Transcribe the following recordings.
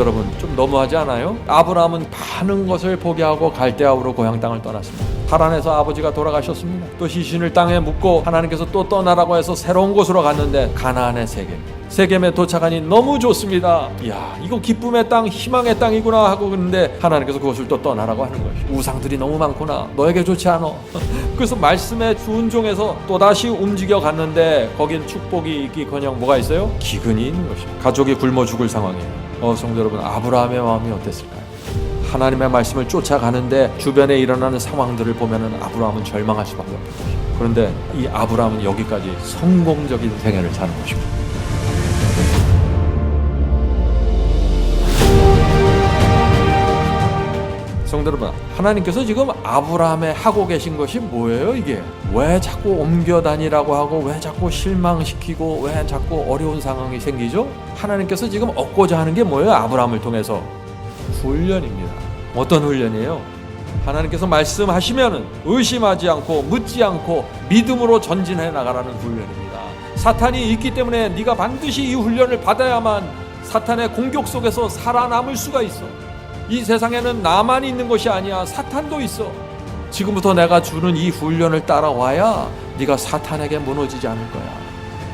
여러분, 좀 너무하지 않아요? 아브라함은 많은 것을 포기하고 갈대아우로 고향 땅을 떠났습니다. 하란에서 아버지가 돌아가셨습니다. 또 시신을 땅에 묻고 하나님께서 또 떠나라고 해서 새로운 곳으로 갔는데 가나안의 세겜에 도착하니 너무 좋습니다. 이야, 이거 기쁨의 땅, 희망의 땅이구나 하고 그런데 하나님께서 그것을 또 떠나라고 하는 것이, 우상들이 너무 많구나, 너에게 좋지 않아. 그래서 말씀에 순종해서 또다시 움직여 갔는데 거긴 축복이 있기커녕 뭐가 있어요? 기근이 있는 것입니다. 가족이 굶어 죽을 상황이에요. 성도 여러분, 아브라함의 마음이 어땠을까요? 하나님의 말씀을 쫓아가는데 주변에 일어나는 상황들을 보면은 아브라함은 절망할 수밖에 없는 것입니다. 그런데 이 아브라함은 여기까지 성공적인 생애를 사는 것입니다. 성도 여러분, 하나님께서 지금 아브라함에 하고 계신 것이 뭐예요? 이게 왜 자꾸 옮겨 다니라고 하고, 왜 자꾸 실망시키고, 왜 자꾸 어려운 상황이 생기죠? 하나님께서 지금 얻고자 하는 게 뭐예요? 아브라함을 통해서 훈련입니다. 어떤 훈련이에요? 하나님께서 말씀하시면은 의심하지 않고 묻지 않고 믿음으로 전진해 나가라는 훈련입니다. 사탄이 있기 때문에 네가 반드시 이 훈련을 받아야만 사탄의 공격 속에서 살아남을 수가 있어. 이 세상에는 나만 있는 것이 아니야. 사탄도 있어. 지금부터 내가 주는 이 훈련을 따라와야 네가 사탄에게 무너지지 않을 거야.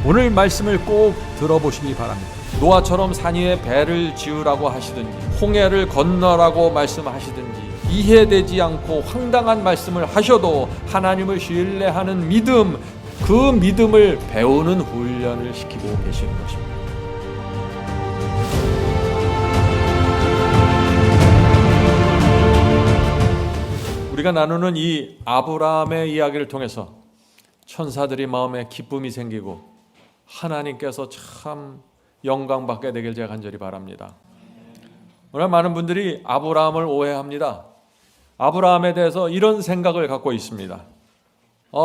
오늘 말씀을 꼭 들어보시기 바랍니다. 노아처럼 산 위에 배를 지으라고 하시든지, 홍해를 건너라고 말씀하시든지, 이해되지 않고 황당한 말씀을 하셔도 하나님을 신뢰하는 믿음, 그 믿음을 배우는 훈련을 시키고 계시는 것입니다. 우리가 나누는 이 아브라함의 이야기를 통해서 천사들이 마음에 기쁨이 생기고 하나님께서 참 영광받게 되길 제가 간절히 바랍니다. 오늘 많은 분들이 아브라함을 오해합니다. 아브라함에 대해서 이런 생각을 갖고 있습니다.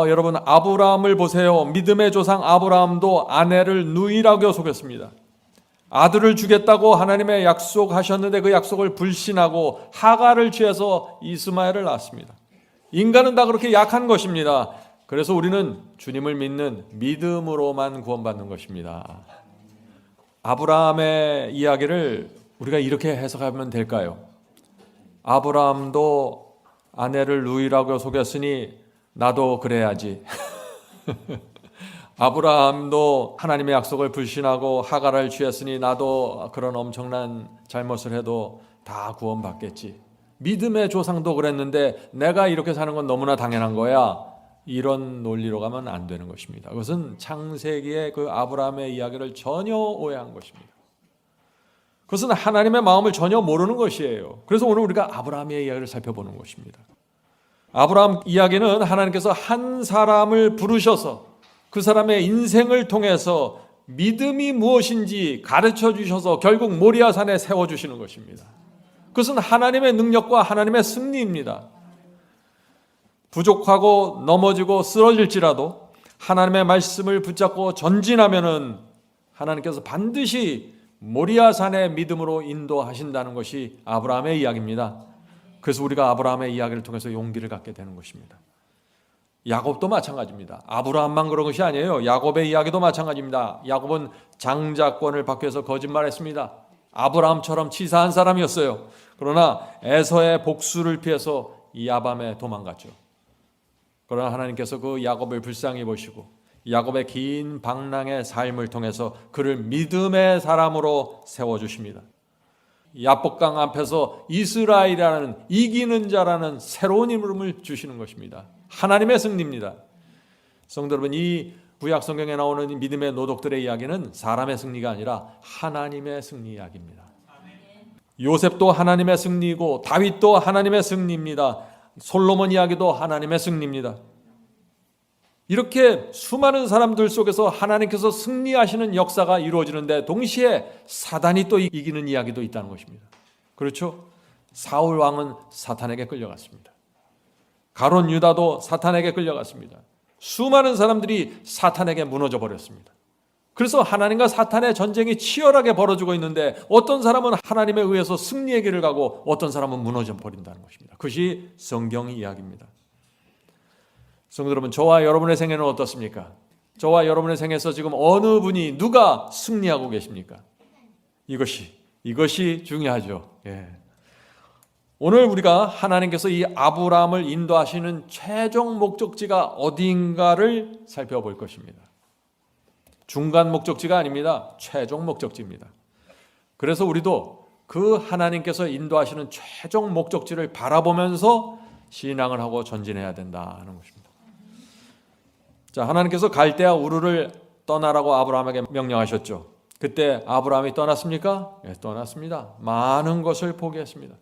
여러분, 아브라함을 보세요. 믿음의 조상 아브라함도 아내를 누이라고 속였습니다. 아들을 주겠다고 하나님의 약속하셨는데 그 약속을 불신하고 하갈을 취해서 이스마엘을 낳았습니다. 인간은 다 그렇게 약한 것입니다. 그래서 우리는 주님을 믿는 믿음으로만 구원받는 것입니다. 아브라함의 이야기를 우리가 이렇게 해석하면 될까요? 아브라함도 아내를 누이라고 속였으니 나도 그래야지. 아브라함도 하나님의 약속을 불신하고 하갈을 취했으니 나도 그런 엄청난 잘못을 해도 다 구원받겠지. 믿음의 조상도 그랬는데 내가 이렇게 사는 건 너무나 당연한 거야. 이런 논리로 가면 안 되는 것입니다. 그것은 창세기의 그 아브라함의 이야기를 전혀 오해한 것입니다. 그것은 하나님의 마음을 전혀 모르는 것이에요. 그래서 오늘 우리가 아브라함의 이야기를 살펴보는 것입니다. 아브라함 이야기는 하나님께서 한 사람을 부르셔서 그 사람의 인생을 통해서 믿음이 무엇인지 가르쳐 주셔서 결국 모리아산에 세워주시는 것입니다. 그것은 하나님의 능력과 하나님의 승리입니다. 부족하고 넘어지고 쓰러질지라도 하나님의 말씀을 붙잡고 전진하면은 하나님께서 반드시 모리아산의 믿음으로 인도하신다는 것이 아브라함의 이야기입니다. 그래서 우리가 아브라함의 이야기를 통해서 용기를 갖게 되는 것입니다. 야곱도 마찬가지입니다. 아브라함만 그런 것이 아니에요. 야곱의 이야기도 마찬가지입니다. 야곱은 장자권을 받기 위해서 거짓말했습니다. 아브라함처럼 치사한 사람이었어요. 그러나 에서의 복수를 피해서 야밤에 도망갔죠. 그러나 하나님께서 그 야곱을 불쌍히 보시고 야곱의 긴 방랑의 삶을 통해서 그를 믿음의 사람으로 세워주십니다. 야복강 앞에서 이스라엘이라는 이기는 자라는 새로운 이름을 주시는 것입니다. 하나님의 승리입니다. 성도 여러분, 이 구약 성경에 나오는 믿음의 노독들의 이야기는 사람의 승리가 아니라 하나님의 승리 이야기입니다. 요셉도 하나님의 승리이고 다윗도 하나님의 승리입니다. 솔로몬 이야기도 하나님의 승리입니다. 이렇게 수많은 사람들 속에서 하나님께서 승리하시는 역사가 이루어지는데 동시에 사단이 또 이기는 이야기도 있다는 것입니다. 그렇죠? 사울 왕은 사탄에게 끌려갔습니다. 가론 유다도 사탄에게 끌려갔습니다. 수많은 사람들이 사탄에게 무너져 버렸습니다. 그래서 하나님과 사탄의 전쟁이 치열하게 벌어지고 있는데 어떤 사람은 하나님에 의해서 승리의 길을 가고 어떤 사람은 무너져 버린다는 것입니다. 그것이 성경 이야기입니다. 성도 여러분, 저와 여러분의 생애는 어떻습니까? 저와 여러분의 생애에서 지금 어느 분이 누가 승리하고 계십니까? 이것이 이것이 중요하죠. 예. 오늘 우리가 하나님께서 이 아브라함을 인도하시는 최종 목적지가 어디인가를 살펴볼 것입니다. 중간 목적지가 아닙니다. 최종 목적지입니다. 그래서 우리도 그 하나님께서 인도하시는 최종 목적지를 바라보면서 신앙을 하고 전진해야 된다는 것입니다. 자, 하나님께서 갈대아 우르를 떠나라고 아브라함에게 명령하셨죠. 그때 아브라함이 떠났습니까? 예, 떠났습니다. 많은 것을 포기했습니다.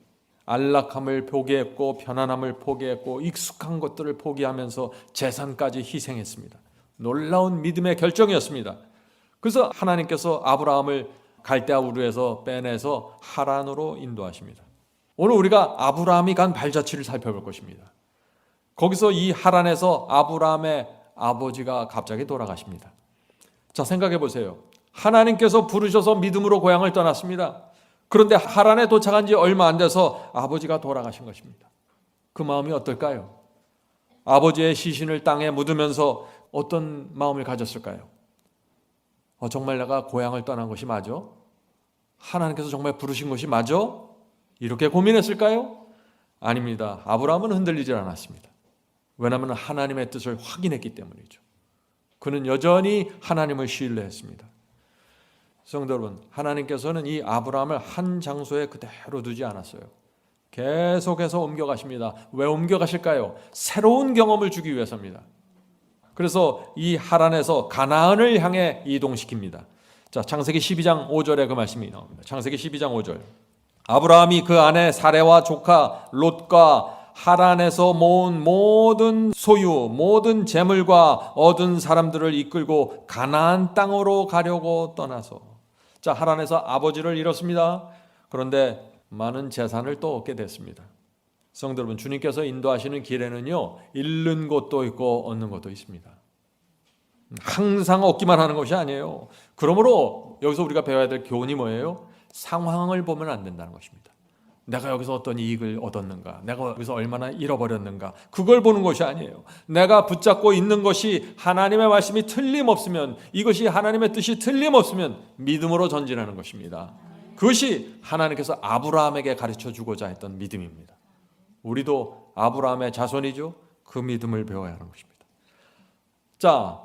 안락함을 포기했고 편안함을 포기했고 익숙한 것들을 포기하면서 재산까지 희생했습니다. 놀라운 믿음의 결정이었습니다. 그래서 하나님께서 아브라함을 갈대아 우르에서 빼내서 하란으로 인도하십니다. 오늘 우리가 아브라함이 간 발자취를 살펴볼 것입니다. 거기서 이 하란에서 아브라함의 아버지가 갑자기 돌아가십니다. 자, 생각해 보세요. 하나님께서 부르셔서 믿음으로 고향을 떠났습니다. 그런데 하란에 도착한 지 얼마 안 돼서 아버지가 돌아가신 것입니다. 그 마음이 어떨까요? 아버지의 시신을 땅에 묻으면서 어떤 마음을 가졌을까요? 정말 내가 고향을 떠난 것이 맞아? 하나님께서 정말 부르신 것이 맞아? 이렇게 고민했을까요? 아닙니다. 아브라함은 흔들리지 않았습니다. 왜냐하면 하나님의 뜻을 확인했기 때문이죠. 그는 여전히 하나님을 신뢰했습니다. 성도 여러분, 하나님께서는 이 아브라함을 한 장소에 그대로 두지 않았어요. 계속해서 옮겨가십니다. 왜 옮겨가실까요? 새로운 경험을 주기 위해서입니다. 그래서 이 하란에서 가나안을 향해 이동시킵니다. 자, 창세기 12장 5절에 그 말씀이 나옵니다. 창세기 12장 5절. 아브라함이 그 아내 사레와 조카 롯과 하란에서 모은 모든 소유, 모든 재물과 얻은 사람들을 이끌고 가나안 땅으로 가려고 떠나서, 자, 하란에서 아버지를 잃었습니다. 그런데 많은 재산을 또 얻게 됐습니다. 성도 여러분, 주님께서 인도하시는 길에는요, 잃는 것도 있고 얻는 것도 있습니다. 항상 얻기만 하는 것이 아니에요. 그러므로 여기서 우리가 배워야 될 교훈이 뭐예요? 상황을 보면 안 된다는 것입니다. 내가 여기서 어떤 이익을 얻었는가, 내가 여기서 얼마나 잃어버렸는가, 그걸 보는 것이 아니에요. 내가 붙잡고 있는 것이 하나님의 말씀이 틀림없으면, 이것이 하나님의 뜻이 틀림없으면 믿음으로 전진하는 것입니다. 그것이 하나님께서 아브라함에게 가르쳐 주고자 했던 믿음입니다. 우리도 아브라함의 자손이죠. 그 믿음을 배워야 하는 것입니다. 자,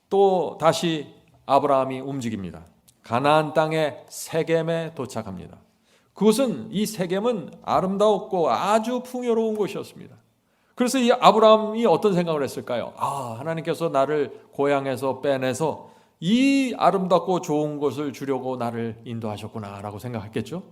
또 다시 아브라함이 움직입니다. 가나안 땅의 세겜에 도착합니다. 그것은, 이 세겜은 아름다웠고 아주 풍요로운 곳이었습니다. 그래서 이 아브라함이 어떤 생각을 했을까요? 하나님께서 나를 고향에서 빼내서 이 아름답고 좋은 곳을 주려고 나를 인도하셨구나라고 생각했겠죠.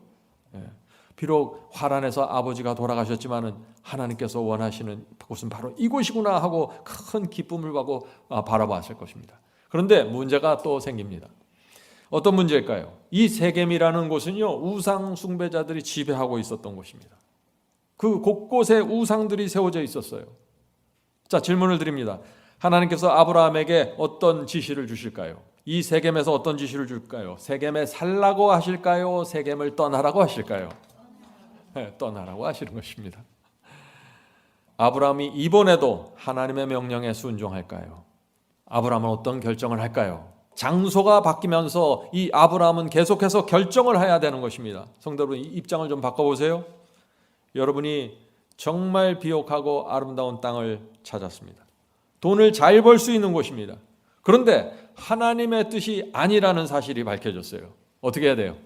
비록 하란에서 아버지가 돌아가셨지만은 하나님께서 원하시는 곳은 바로 이곳이구나 하고 큰 기쁨을 가고 바라봤을 것입니다. 그런데 문제가 또 생깁니다. 어떤 문제일까요? 이 세겜이라는 곳은요, 우상 숭배자들이 지배하고 있었던 곳입니다. 그 곳곳에 우상들이 세워져 있었어요. 자, 질문을 드립니다. 하나님께서 아브라함에게 어떤 지시를 주실까요? 이 세겜에서 어떤 지시를 줄까요? 세겜에 살라고 하실까요? 세겜을 떠나라고 하실까요? 네, 떠나라고 하시는 것입니다. 아브라함이 이번에도 하나님의 명령에 순종할까요? 아브라함은 어떤 결정을 할까요? 장소가 바뀌면서 이 아브라함은 계속해서 결정을 해야 되는 것입니다. 성도 여러분, 입장을 좀 바꿔보세요. 여러분이 정말 비옥하고 아름다운 땅을 찾았습니다. 돈을 잘 벌 수 있는 곳입니다. 그런데 하나님의 뜻이 아니라는 사실이 밝혀졌어요. 어떻게 해야 돼요?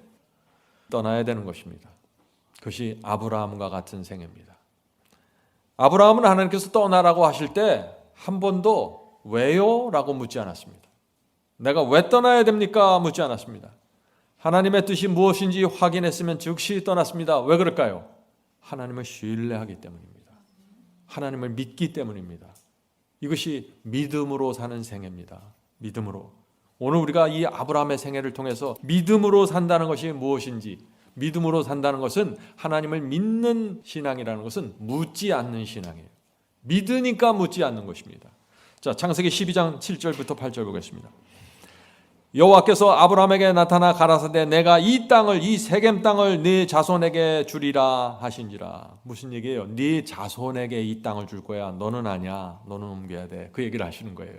떠나야 되는 것입니다. 그것이 아브라함과 같은 생애입니다. 아브라함은 하나님께서 떠나라고 하실 때 한 번도 왜요? 라고 묻지 않았습니다. 내가 왜 떠나야 됩니까? 묻지 않았습니다. 하나님의 뜻이 무엇인지 확인했으면 즉시 떠났습니다. 왜 그럴까요? 하나님을 신뢰하기 때문입니다. 하나님을 믿기 때문입니다. 이것이 믿음으로 사는 생애입니다. 믿음으로. 오늘 우리가 이 아브라함의 생애를 통해서 믿음으로 산다는 것이 무엇인지, 믿음으로 산다는 것은, 하나님을 믿는 신앙이라는 것은 묻지 않는 신앙이에요. 믿으니까 묻지 않는 것입니다. 자, 창세기 12장 7절부터 8절 보겠습니다. 여호와께서 아브라함에게 나타나 가라사대 내가 이 땅을, 이 세겜 땅을 네 자손에게 주리라 하신지라. 무슨 얘기예요? 네 자손에게 이 땅을 줄 거야. 너는 아니야. 너는 옮겨야 돼. 그 얘기를 하시는 거예요.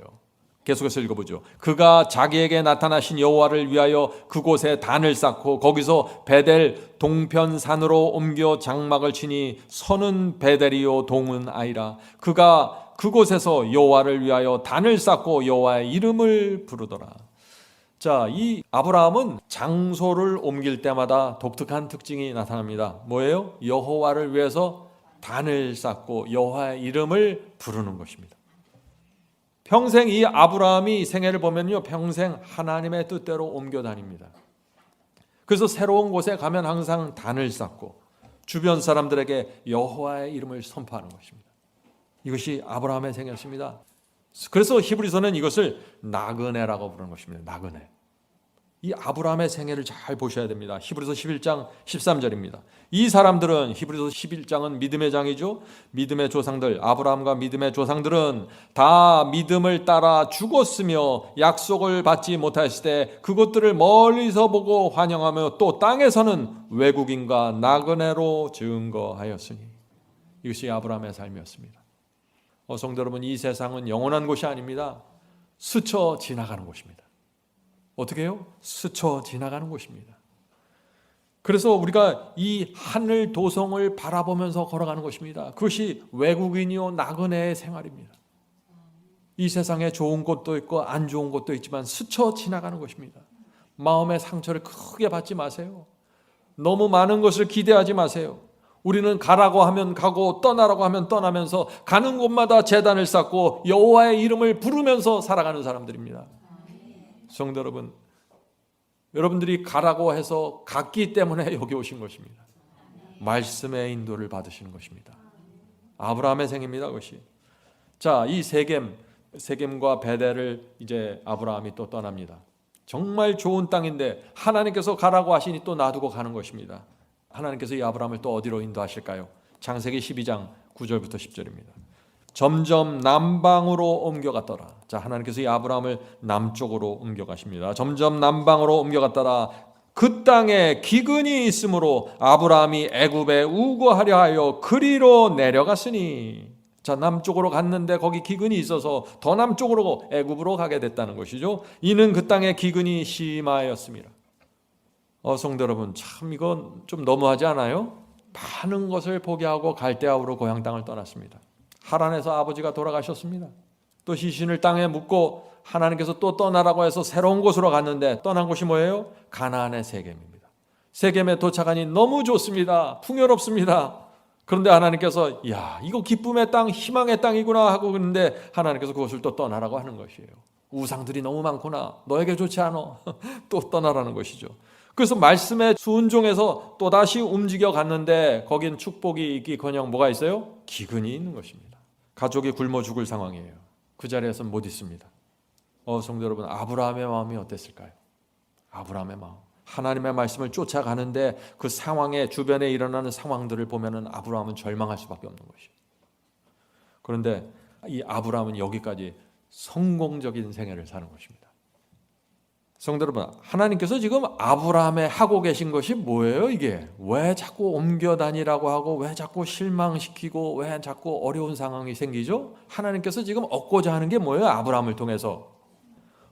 계속해서 읽어보죠. 그가 자기에게 나타나신 여호와를 위하여 그곳에 단을 쌓고 거기서 베델 동편산으로 옮겨 장막을 치니 선은 베델이요 동은 아이라. 그가 그곳에서 여호와를 위하여 단을 쌓고 여호와의 이름을 부르더라. 자, 이 아브라함은 장소를 옮길 때마다 독특한 특징이 나타납니다. 뭐예요? 여호와를 위해서 단을 쌓고 여호와의 이름을 부르는 것입니다. 평생 이 아브라함이 생애를 보면요, 평생 하나님의 뜻대로 옮겨 다닙니다. 그래서 새로운 곳에 가면 항상 단을 쌓고 주변 사람들에게 여호와의 이름을 선포하는 것입니다. 이것이 아브라함의 생애였습니다. 그래서 히브리서는 이것을 나그네라고 부르는 것입니다. 나그네. 이 아브라함의 생애를 잘 보셔야 됩니다. 히브리서 11장 13절입니다. 이 사람들은, 히브리서 11장은 믿음의 장이죠. 믿음의 조상들, 아브라함과 믿음의 조상들은 다 믿음을 따라 죽었으며 약속을 받지 못했을 때 그것들을 멀리서 보고 환영하며 또 땅에서는 외국인과 나그네로 증거하였으니. 이것이 아브라함의 삶이었습니다. 성도 여러분, 이 세상은 영원한 곳이 아닙니다. 스쳐 지나가는 곳입니다. 어떻게 해요? 스쳐 지나가는 곳입니다. 그래서 우리가 이 하늘 도성을 바라보면서 걸어가는 것입니다. 그것이 외국인이요 나그네의 생활입니다. 이 세상에 좋은 곳도 있고 안 좋은 곳도 있지만 스쳐 지나가는 것입니다. 마음의 상처를 크게 받지 마세요. 너무 많은 것을 기대하지 마세요. 우리는 가라고 하면 가고 떠나라고 하면 떠나면서 가는 곳마다 제단을 쌓고 여호와의 이름을 부르면서 살아가는 사람들입니다. 성도 여러분, 여러분들이 가라고 해서 갔기 때문에 여기 오신 것입니다. 말씀의 인도를 받으시는 것입니다. 아브라함의 생입니다, 그것이. 자, 이 세겜과 베델을 이제 아브라함이 또 떠납니다. 정말 좋은 땅인데 하나님께서 가라고 하시니 또 놔두고 가는 것입니다. 하나님께서 이 아브라함을 또 어디로 인도하실까요? 창세기 12장 9절부터 10절입니다. 점점 남방으로 옮겨갔더라. 자, 하나님께서 이 아브라함을 남쪽으로 옮겨가십니다. 점점 남방으로 옮겨갔더라. 그 땅에 기근이 있으므로 아브라함이 애굽에 우거하려 하여 그리로 내려갔으니. 자, 남쪽으로 갔는데 거기 기근이 있어서 더 남쪽으로 애굽으로 가게 됐다는 것이죠. 이는 그 땅에 기근이 심하였습니다. 성도 여러분, 참 이건 좀 너무하지 않아요? 많은 것을 포기하고 갈대아우로 고향 땅을 떠났습니다. 하란에서 아버지가 돌아가셨습니다. 또 시신을 땅에 묻고 하나님께서 또 떠나라고 해서 새로운 곳으로 갔는데 떠난 곳이 뭐예요? 가나안의 세겜입니다. 세겜에 도착하니 너무 좋습니다. 풍요롭습니다. 그런데 하나님께서 야, 이거 기쁨의 땅, 희망의 땅이구나 하고 그러는데 하나님께서 그것을 또 떠나라고 하는 것이에요. 우상들이 너무 많구나. 너에게 좋지 않아. 또 떠나라는 것이죠. 그래서 말씀의 순종에서 또다시 움직여 갔는데 거긴 축복이 있기커녕 뭐가 있어요? 기근이 있는 것입니다. 가족이 굶어 죽을 상황이에요. 그 자리에서 못 있습니다. 성도 여러분, 아브라함의 마음이 어땠을까요? 아브라함의 마음. 하나님의 말씀을 쫓아가는데 그 상황에 주변에 일어나는 상황들을 보면은 아브라함은 절망할 수밖에 없는 것이에요. 그런데 이 아브라함은 여기까지 성공적인 생애를 사는 것입니다. 성도 여러분, 하나님께서 지금 아브라함에 하고 계신 것이 뭐예요? 이게 왜 자꾸 옮겨 다니라고 하고 왜 자꾸 실망시키고 왜 자꾸 어려운 상황이 생기죠? 하나님께서 지금 얻고자 하는 게 뭐예요? 아브라함을 통해서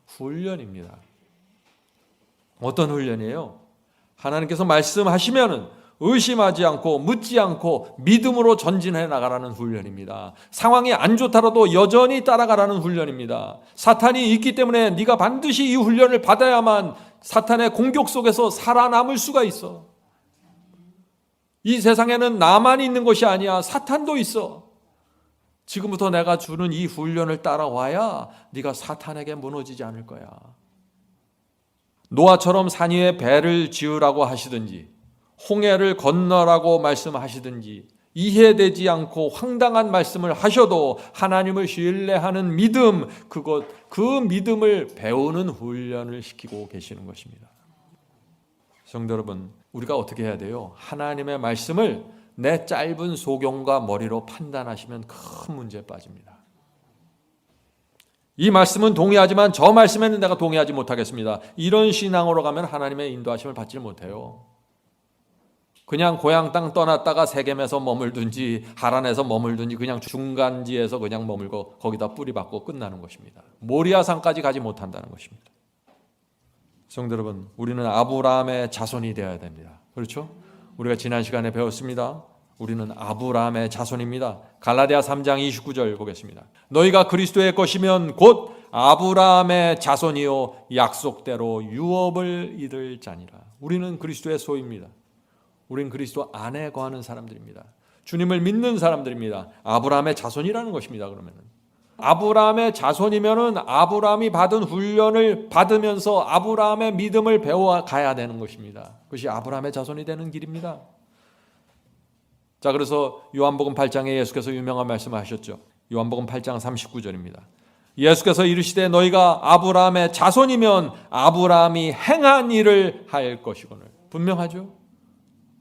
훈련입니다. 어떤 훈련이에요? 하나님께서 말씀하시면은 의심하지 않고 묻지 않고 믿음으로 전진해 나가라는 훈련입니다. 상황이 안 좋더라도 여전히 따라가라는 훈련입니다. 사탄이 있기 때문에 네가 반드시 이 훈련을 받아야만 사탄의 공격 속에서 살아남을 수가 있어. 이 세상에는 나만 있는 것이 아니야. 사탄도 있어. 지금부터 내가 주는 이 훈련을 따라와야 네가 사탄에게 무너지지 않을 거야. 노아처럼 산 위에 배를 지으라고 하시든지 홍해를 건너라고 말씀하시든지 이해되지 않고 황당한 말씀을 하셔도 하나님을 신뢰하는 믿음, 그 믿음을 배우는 훈련을 시키고 계시는 것입니다. 성도 여러분, 우리가 어떻게 해야 돼요? 하나님의 말씀을 내 짧은 소경과 머리로 판단하시면 큰 문제에 빠집니다. 이 말씀은 동의하지만 저 말씀에는 내가 동의하지 못하겠습니다. 이런 신앙으로 가면 하나님의 인도하심을 받지 못해요. 그냥 고향 땅 떠났다가 세겜에서 머물든지 하란에서 머물든지 그냥 중간지에서 그냥 머물고 거기다 뿌리 박고 끝나는 것입니다. 모리아산까지 가지 못한다는 것입니다. 성도 여러분, 우리는 아브라함의 자손이 되어야 됩니다. 그렇죠? 우리가 지난 시간에 배웠습니다. 우리는 아브라함의 자손입니다. 갈라디아 3장 29절 보겠습니다. 너희가 그리스도의 것이면 곧 아브라함의 자손이요 약속대로 유업을 이룰 자니라. 우리는 그리스도의 소유입니다. 우리는 그리스도 안에 거하는 사람들입니다. 주님을 믿는 사람들입니다. 아브라함의 자손이라는 것입니다. 그러면은 아브라함의 자손이면은 아브라함이 받은 훈련을 받으면서 아브라함의 믿음을 배워가야 되는 것입니다. 그것이 아브라함의 자손이 되는 길입니다. 자, 그래서 요한복음 8장에 예수께서 유명한 말씀을 하셨죠. 요한복음 8장 39절입니다. 예수께서 이르시되 너희가 아브라함의 자손이면 아브라함이 행한 일을 할 것이거늘. 분명하죠?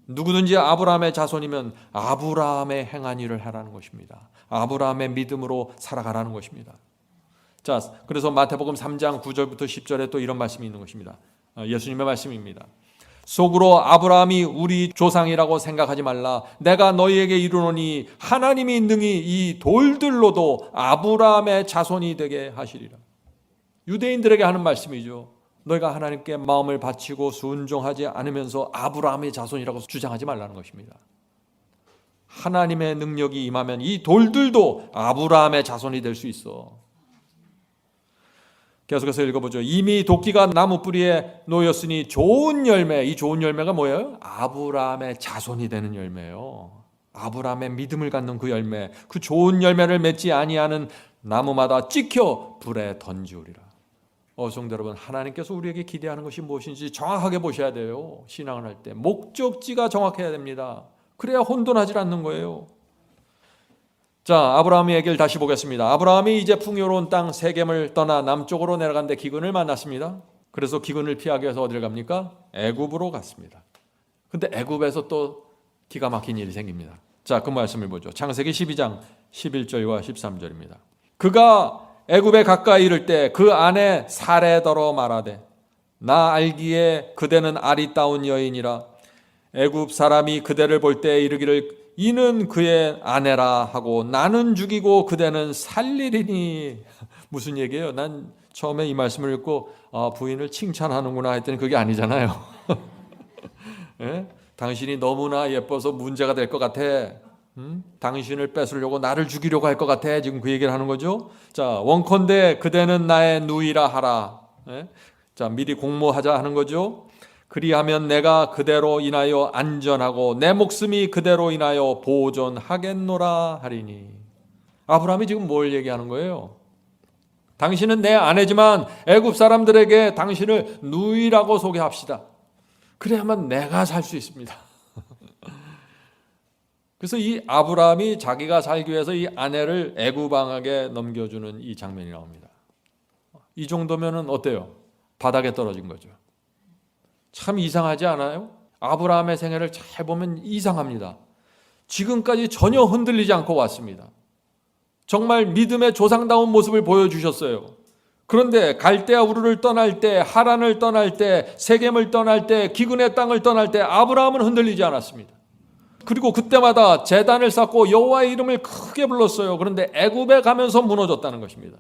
누구든지 아브라함의 자손이면 아브라함의 행한 일을 하라는 것입니다. 아브라함의 믿음으로 살아가라는 것입니다. 자, 그래서 마태복음 3장 9절부터 10절에 또 이런 말씀이 있는 것입니다. 예수님의 말씀입니다. 속으로 아브라함이 우리 조상이라고 생각하지 말라. 내가 너희에게 이르노니 하나님이 능히 이 돌들로도 아브라함의 자손이 되게 하시리라. 유대인들에게 하는 말씀이죠. 너희가 하나님께 마음을 바치고 순종하지 않으면서 아브라함의 자손이라고 주장하지 말라는 것입니다. 하나님의 능력이 임하면 이 돌들도 아브라함의 자손이 될 수 있어. 계속해서 읽어보죠. 이미 도끼가 나무 뿌리에 놓였으니 좋은 열매, 이 좋은 열매가 뭐예요? 아브라함의 자손이 되는 열매예요. 아브라함의 믿음을 갖는 그 열매, 그 좋은 열매를 맺지 아니하는 나무마다 찍혀 불에 던지우리라. 성도 여러분, 하나님께서 우리에게 기대하는 것이 무엇인지 정확하게 보셔야 돼요. 신앙을 할 때 목적지가 정확해야 됩니다. 그래야 혼돈하지 않는 거예요. 자, 아브라함의 얘기를 다시 보겠습니다. 아브라함이 이제 풍요로운 땅 세겜을 떠나 남쪽으로 내려간데 기근을 만났습니다. 그래서 기근을 피하기 위해서 어디를 갑니까? 애굽으로 갔습니다. 근데 애굽에서 또 기가 막힌 일이 생깁니다. 자, 그 말씀을 보죠. 창세기 12장 11절과 13절입니다. 그가 애굽에 가까이 이를 때 그 아내 사레더러 말하되 나 알기에 그대는 아리따운 여인이라 애굽 사람이 그대를 볼 때 이르기를 이는 그의 아내라 하고 나는 죽이고 그대는 살리리니. 무슨 얘기예요? 난 처음에 이 말씀을 읽고 부인을 칭찬하는구나 했더니 그게 아니잖아요. 예? 당신이 너무나 예뻐서 문제가 될 것 같아. 당신을 뺏으려고 나를 죽이려고 할 것 같아. 지금 그 얘기를 하는 거죠. 자, 원컨대 그대는 나의 누이라 하라. 예? 자, 미리 공모하자 하는 거죠. 그리하면 내가 그대로 인하여 안전하고 내 목숨이 그대로 인하여 보존하겠노라 하리니. 아브라함이 지금 뭘 얘기하는 거예요? 당신은 내 아내지만 애굽 사람들에게 당신을 누이라고 소개합시다. 그래야만 내가 살 수 있습니다. 그래서 이 아브라함이 자기가 살기 위해서 이 아내를 애굽 왕에게 넘겨주는 이 장면이 나옵니다. 이 정도면은 어때요? 바닥에 떨어진 거죠. 참 이상하지 않아요? 아브라함의 생애를 잘 보면 이상합니다. 지금까지 전혀 흔들리지 않고 왔습니다. 정말 믿음의 조상다운 모습을 보여주셨어요. 그런데 갈대아 우르를 떠날 때, 하란을 떠날 때, 세겜을 떠날 때, 기근의 땅을 떠날 때 아브라함은 흔들리지 않았습니다. 그리고 그때마다 제단을 쌓고 여호와의 이름을 크게 불렀어요. 그런데 애굽에 가면서 무너졌다는 것입니다.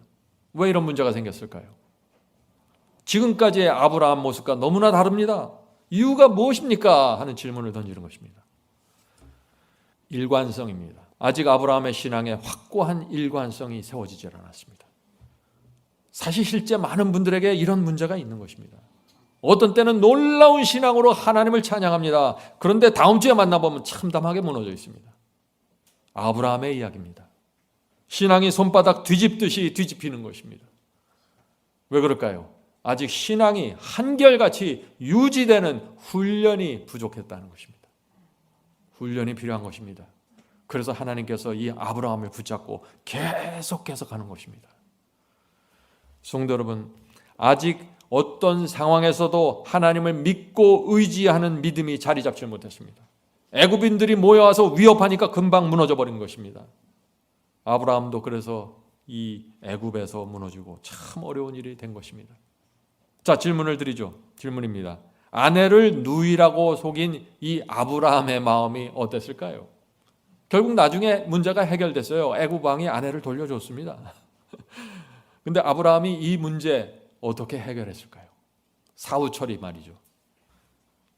왜 이런 문제가 생겼을까요? 지금까지의 아브라함 모습과 너무나 다릅니다. 이유가 무엇입니까? 하는 질문을 던지는 것입니다. 일관성입니다. 아직 아브라함의 신앙에 확고한 일관성이 세워지지 않았습니다. 사실 실제 많은 분들에게 이런 문제가 있는 것입니다. 어떤 때는 놀라운 신앙으로 하나님을 찬양합니다. 그런데 다음 주에 만나보면 참담하게 무너져 있습니다. 아브라함의 이야기입니다. 신앙이 손바닥 뒤집듯이 뒤집히는 것입니다. 왜 그럴까요? 아직 신앙이 한결같이 유지되는 훈련이 부족했다는 것입니다. 훈련이 필요한 것입니다. 그래서 하나님께서 이 아브라함을 붙잡고 계속해서 가는 것입니다. 성도 여러분, 아직 어떤 상황에서도 하나님을 믿고 의지하는 믿음이 자리 잡지 못했습니다. 애굽인들이 모여와서 위협하니까 금방 무너져 버린 것입니다. 아브라함도 그래서 이 애굽에서 무너지고 참 어려운 일이 된 것입니다. 자, 질문을 드리죠. 질문입니다. 아내를 누이라고 속인 이 아브라함의 마음이 어땠을까요? 결국 나중에 문제가 해결됐어요. 애굽 왕이 아내를 돌려줬습니다. 근데 아브라함이 이 문제 어떻게 해결했을까요? 사후처리 말이죠.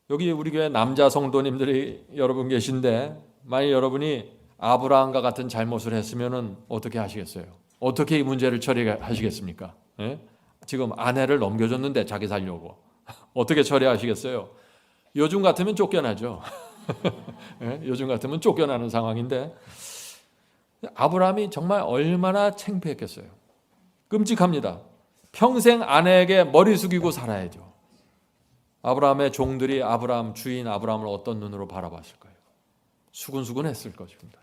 여기 우리 교회 남자 성도님들이 여러분 계신데 만약 여러분이 아브라함과 같은 잘못을 했으면 어떻게 하시겠어요? 어떻게 이 문제를 처리하시겠습니까? 예? 지금 아내를 넘겨줬는데 자기 살려고 어떻게 처리하시겠어요? 요즘 같으면 쫓겨나죠. 예? 요즘 같으면 쫓겨나는 상황인데 아브라함이 정말 얼마나 창피했겠어요. 끔찍합니다. 평생 아내에게 머리 숙이고 살아야죠. 아브라함의 종들이 아브라함 주인 아브라함을 어떤 눈으로 바라봤을까요? 수근수근했을 것입니다.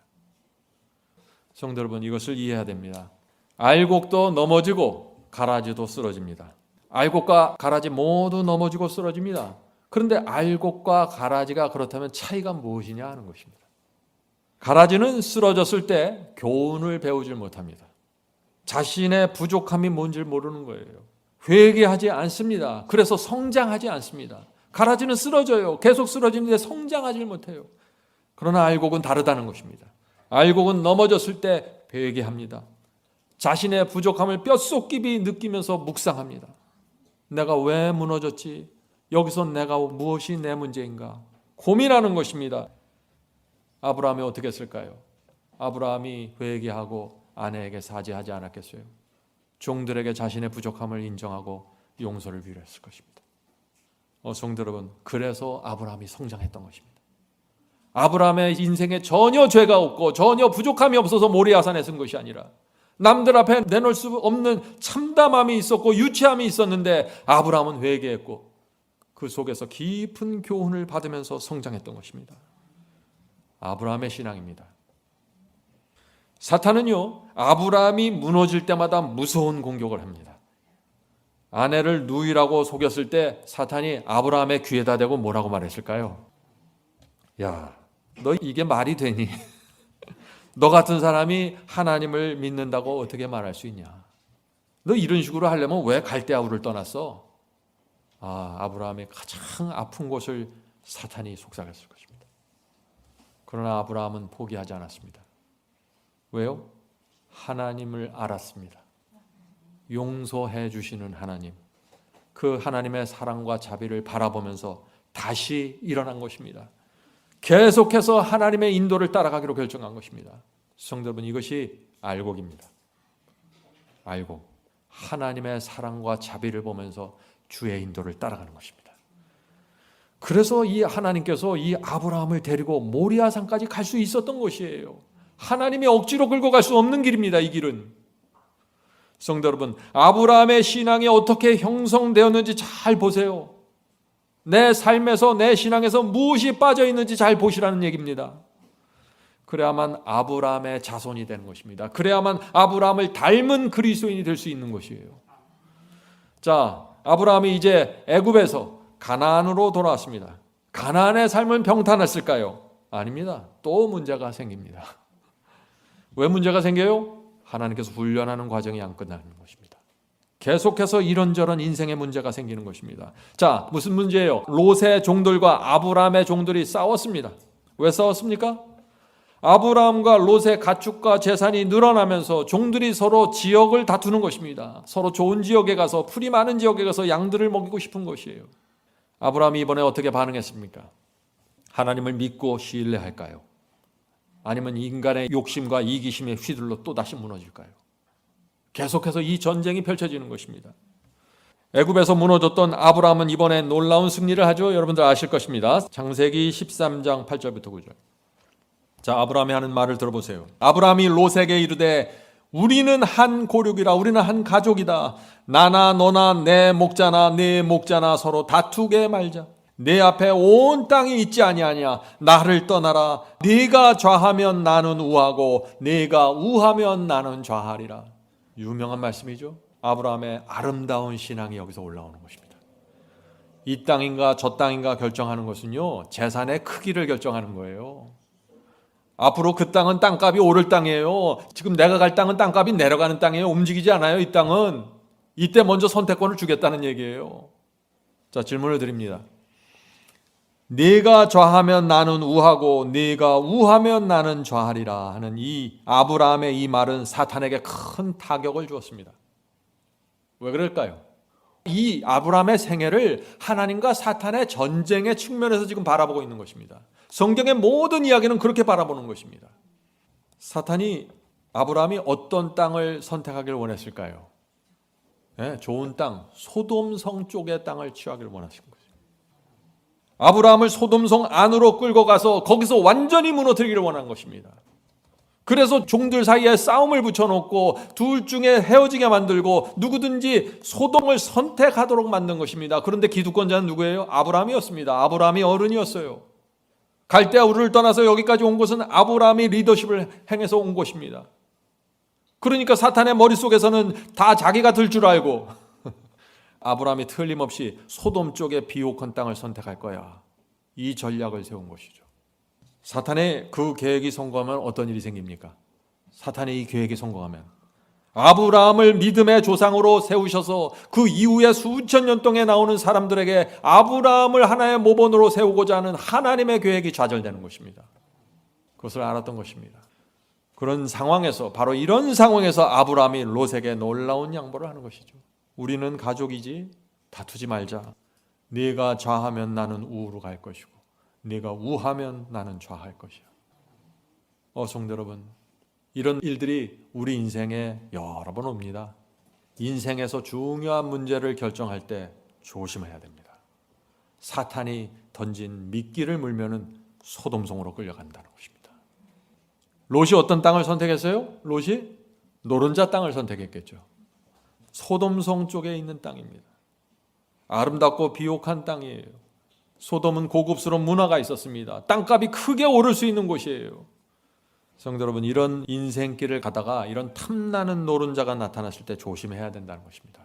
성도 여러분, 이것을 이해해야 됩니다. 알곡도 넘어지고 가라지도 쓰러집니다. 알곡과 가라지 모두 넘어지고 쓰러집니다. 그런데 알곡과 가라지가 그렇다면 차이가 무엇이냐 하는 것입니다. 가라지는 쓰러졌을 때 교훈을 배우질 못합니다. 자신의 부족함이 뭔지 모르는 거예요. 회개하지 않습니다. 그래서 성장하지 않습니다. 가라지는 쓰러져요. 계속 쓰러지는데 성장하지 못해요. 그러나 알곡은 다르다는 것입니다. 알곡은 넘어졌을 때 회개합니다. 자신의 부족함을 뼛속 깊이 느끼면서 묵상합니다. 내가 왜 무너졌지? 여기서 내가 무엇이 내 문제인가? 고민하는 것입니다. 아브라함이 어떻게 했을까요? 아브라함이 회개하고 아내에게 사죄하지 않았겠어요? 종들에게 자신의 부족함을 인정하고 용서를 빌었을 것입니다. 성도 여러분, 그래서 아브라함이 성장했던 것입니다. 아브라함의 인생에 전혀 죄가 없고 전혀 부족함이 없어서 모리아산에 쓴 것이 아니라 남들 앞에 내놓을 수 없는 참담함이 있었고 유치함이 있었는데 아브라함은 회개했고 그 속에서 깊은 교훈을 받으면서 성장했던 것입니다. 아브라함의 신앙입니다. 사탄은요, 아브라함이 무너질 때마다 무서운 공격을 합니다. 아내를 누이라고 속였을 때 사탄이 아브라함의 귀에다 대고 뭐라고 말했을까요? 야, 너 이게 말이 되니? 너 같은 사람이 하나님을 믿는다고 어떻게 말할 수 있냐? 너 이런 식으로 하려면 왜 갈대아우를 떠났어? 아브라함의 가장 아픈 곳을 사탄이 속삭였을 것입니다. 그러나 아브라함은 포기하지 않았습니다. 왜요? 하나님을 알았습니다. 용서해 주시는 하나님, 그 하나님의 사랑과 자비를 바라보면서 다시 일어난 것입니다. 계속해서 하나님의 인도를 따라가기로 결정한 것입니다. 성도 여러분, 이것이 알곡입니다. 알곡, 하나님의 사랑과 자비를 보면서 주의 인도를 따라가는 것입니다. 그래서 이 하나님께서 이 아브라함을 데리고 모리아산까지 갈 수 있었던 것이에요. 하나님이 억지로 끌고 갈 수 없는 길입니다. 이 길은. 성도 여러분, 아브라함의 신앙이 어떻게 형성되었는지 잘 보세요. 내 삶에서 내 신앙에서 무엇이 빠져 있는지 잘 보시라는 얘기입니다. 그래야만 아브라함의 자손이 되는 것입니다. 그래야만 아브라함을 닮은 그리스도인이 될 수 있는 것이에요. 자, 아브라함이 이제 애굽에서 가나안으로 돌아왔습니다. 가나안의 삶은 평탄했을까요? 아닙니다. 또 문제가 생깁니다. 왜 문제가 생겨요? 하나님께서 훈련하는 과정이 안 끝나는 것입니다. 계속해서 이런저런 인생의 문제가 생기는 것입니다. 자, 무슨 문제예요? 롯의 종들과 아브라함의 종들이 싸웠습니다. 왜 싸웠습니까? 아브라함과 롯의 가축과 재산이 늘어나면서 종들이 서로 지역을 다투는 것입니다. 서로 좋은 지역에 가서, 풀이 많은 지역에 가서 양들을 먹이고 싶은 것이에요. 아브라함이 이번에 어떻게 반응했습니까? 하나님을 믿고 신뢰할까요? 아니면 인간의 욕심과 이기심에 휘둘러 또다시 무너질까요? 계속해서 이 전쟁이 펼쳐지는 것입니다. 애굽에서 무너졌던 아브라함은 이번에 놀라운 승리를 하죠. 여러분들 아실 것입니다. 창세기 13장 8절부터 9절. 자, 아브라함이 하는 말을 들어보세요. 아브라함이 롯에게 이르되 우리는 한 고륙이라, 우리는 한 가족이다. 나나 너나 내 목자나 네 목자나 서로 다투게 말자. 내 앞에 온 땅이 있지 아니하냐. 나를 떠나라. 네가 좌하면 나는 우하고 네가 우하면 나는 좌하리라. 유명한 말씀이죠. 아브라함의 아름다운 신앙이 여기서 올라오는 것입니다. 이 땅인가 저 땅인가 결정하는 것은요, 재산의 크기를 결정하는 거예요. 앞으로 그 땅은 땅값이 오를 땅이에요. 지금 내가 갈 땅은 땅값이 내려가는 땅이에요. 움직이지 않아요. 이 땅은. 이때 먼저 선택권을 주겠다는 얘기예요. 자, 질문을 드립니다. 네가 좌하면 나는 우하고 네가 우하면 나는 좌하리라 하는 이 아브라함의 이 말은 사탄에게 큰 타격을 주었습니다. 왜 그럴까요? 이 아브라함의 생애를 하나님과 사탄의 전쟁의 측면에서 지금 바라보고 있는 것입니다. 성경의 모든 이야기는 그렇게 바라보는 것입니다. 사탄이 아브라함이 어떤 땅을 선택하기를 원했을까요? 네, 좋은 땅, 소돔성 쪽의 땅을 취하기를 원하신 거죠. 아브라함을 소돔성 안으로 끌고 가서 거기서 완전히 무너뜨리기를 원한 것입니다. 그래서 종들 사이에 싸움을 붙여놓고 둘 중에 헤어지게 만들고 누구든지 소돔을 선택하도록 만든 것입니다. 그런데 기득권자는 누구예요? 아브라함이었습니다. 아브라함이 어른이었어요. 갈대아 우르를 떠나서 여기까지 온 것은 아브라함이 리더십을 행해서 온 것입니다. 그러니까 사탄의 머릿속에서는 다 자기가 들 줄 알고 아브라함이 틀림없이 소돔 쪽의 비옥한 땅을 선택할 거야. 이 전략을 세운 것이죠. 사탄의 그 계획이 성공하면 어떤 일이 생깁니까? 사탄의 이 계획이 성공하면 아브라함을 믿음의 조상으로 세우셔서 그 이후에 수천 년 동안 나오는 사람들에게 아브라함을 하나의 모본으로 세우고자 하는 하나님의 계획이 좌절되는 것입니다. 그것을 알았던 것입니다. 그런 상황에서, 바로 이런 상황에서 아브라함이 롯에게 놀라운 양보를 하는 것이죠. 우리는 가족이지 다투지 말자. 네가 좌하면 나는 우로 갈 것이고 네가 우하면 나는 좌할 것이야. 성도 여러분, 이런 일들이 우리 인생에 여러 번 옵니다. 인생에서 중요한 문제를 결정할 때 조심해야 됩니다. 사탄이 던진 미끼를 물면은 소돔성으로 끌려간다는 것입니다. 롯이 어떤 땅을 선택했어요? 롯이 노른자 땅을 선택했겠죠. 소돔성 쪽에 있는 땅입니다. 아름답고 비옥한 땅이에요. 소돔은 고급스러운 문화가 있었습니다. 땅값이 크게 오를 수 있는 곳이에요. 성도 여러분, 이런 인생길을 가다가 이런 탐나는 노른자가 나타났을 때 조심해야 된다는 것입니다.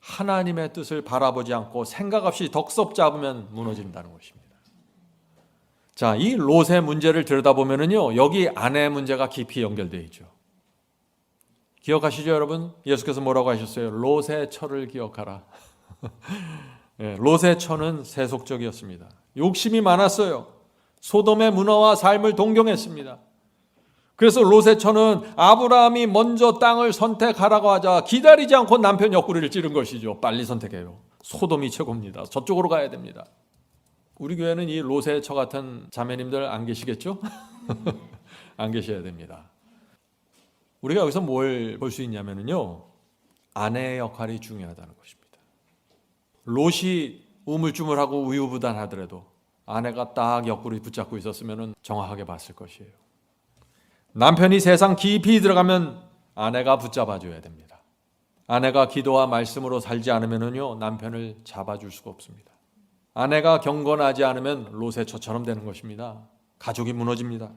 하나님의 뜻을 바라보지 않고 생각 없이 덕섭 잡으면 무너진다는 것입니다. 자, 이 롯의 문제를 들여다보면요, 여기 아내의 문제가 깊이 연결되어 있죠. 기억하시죠, 여러분? 예수께서 뭐라고 하셨어요? 롯의 처를 기억하라. 롯의 처는 세속적이었습니다. 욕심이 많았어요. 소돔의 문화와 삶을 동경했습니다. 그래서 롯의 처는 아브라함이 먼저 땅을 선택하라고 하자 기다리지 않고 남편 옆구리를 찌른 것이죠. 빨리 선택해요. 소돔이 최고입니다. 저쪽으로 가야 됩니다. 우리 교회는 이 롯의 처 같은 자매님들 안 계시겠죠? 안 계셔야 됩니다. 우리가 여기서 뭘 볼 수 있냐면요, 아내의 역할이 중요하다는 것입니다. 롯이 우물쭈물하고 우유부단하더라도 아내가 딱 옆구리 붙잡고 있었으면 정확하게 봤을 것이에요. 남편이 세상 깊이 들어가면 아내가 붙잡아줘야 됩니다. 아내가 기도와 말씀으로 살지 않으면요, 남편을 잡아줄 수가 없습니다. 아내가 경건하지 않으면 롯의 처처럼 되는 것입니다. 가족이 무너집니다.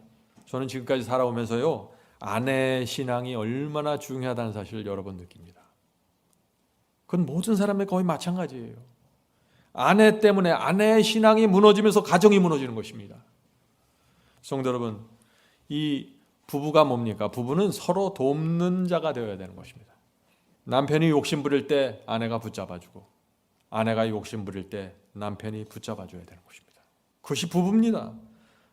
저는 지금까지 살아오면서요, 아내의 신앙이 얼마나 중요하다는 사실을 여러 번 느낍니다. 그건 모든 사람의 거의 마찬가지예요. 아내 때문에 아내의 신앙이 무너지면서 가정이 무너지는 것입니다. 성도 여러분, 이 부부가 뭡니까? 부부는 서로 돕는 자가 되어야 되는 것입니다. 남편이 욕심 부릴 때 아내가 붙잡아주고, 아내가 욕심 부릴 때 남편이 붙잡아줘야 되는 것입니다. 그것이 부부입니다.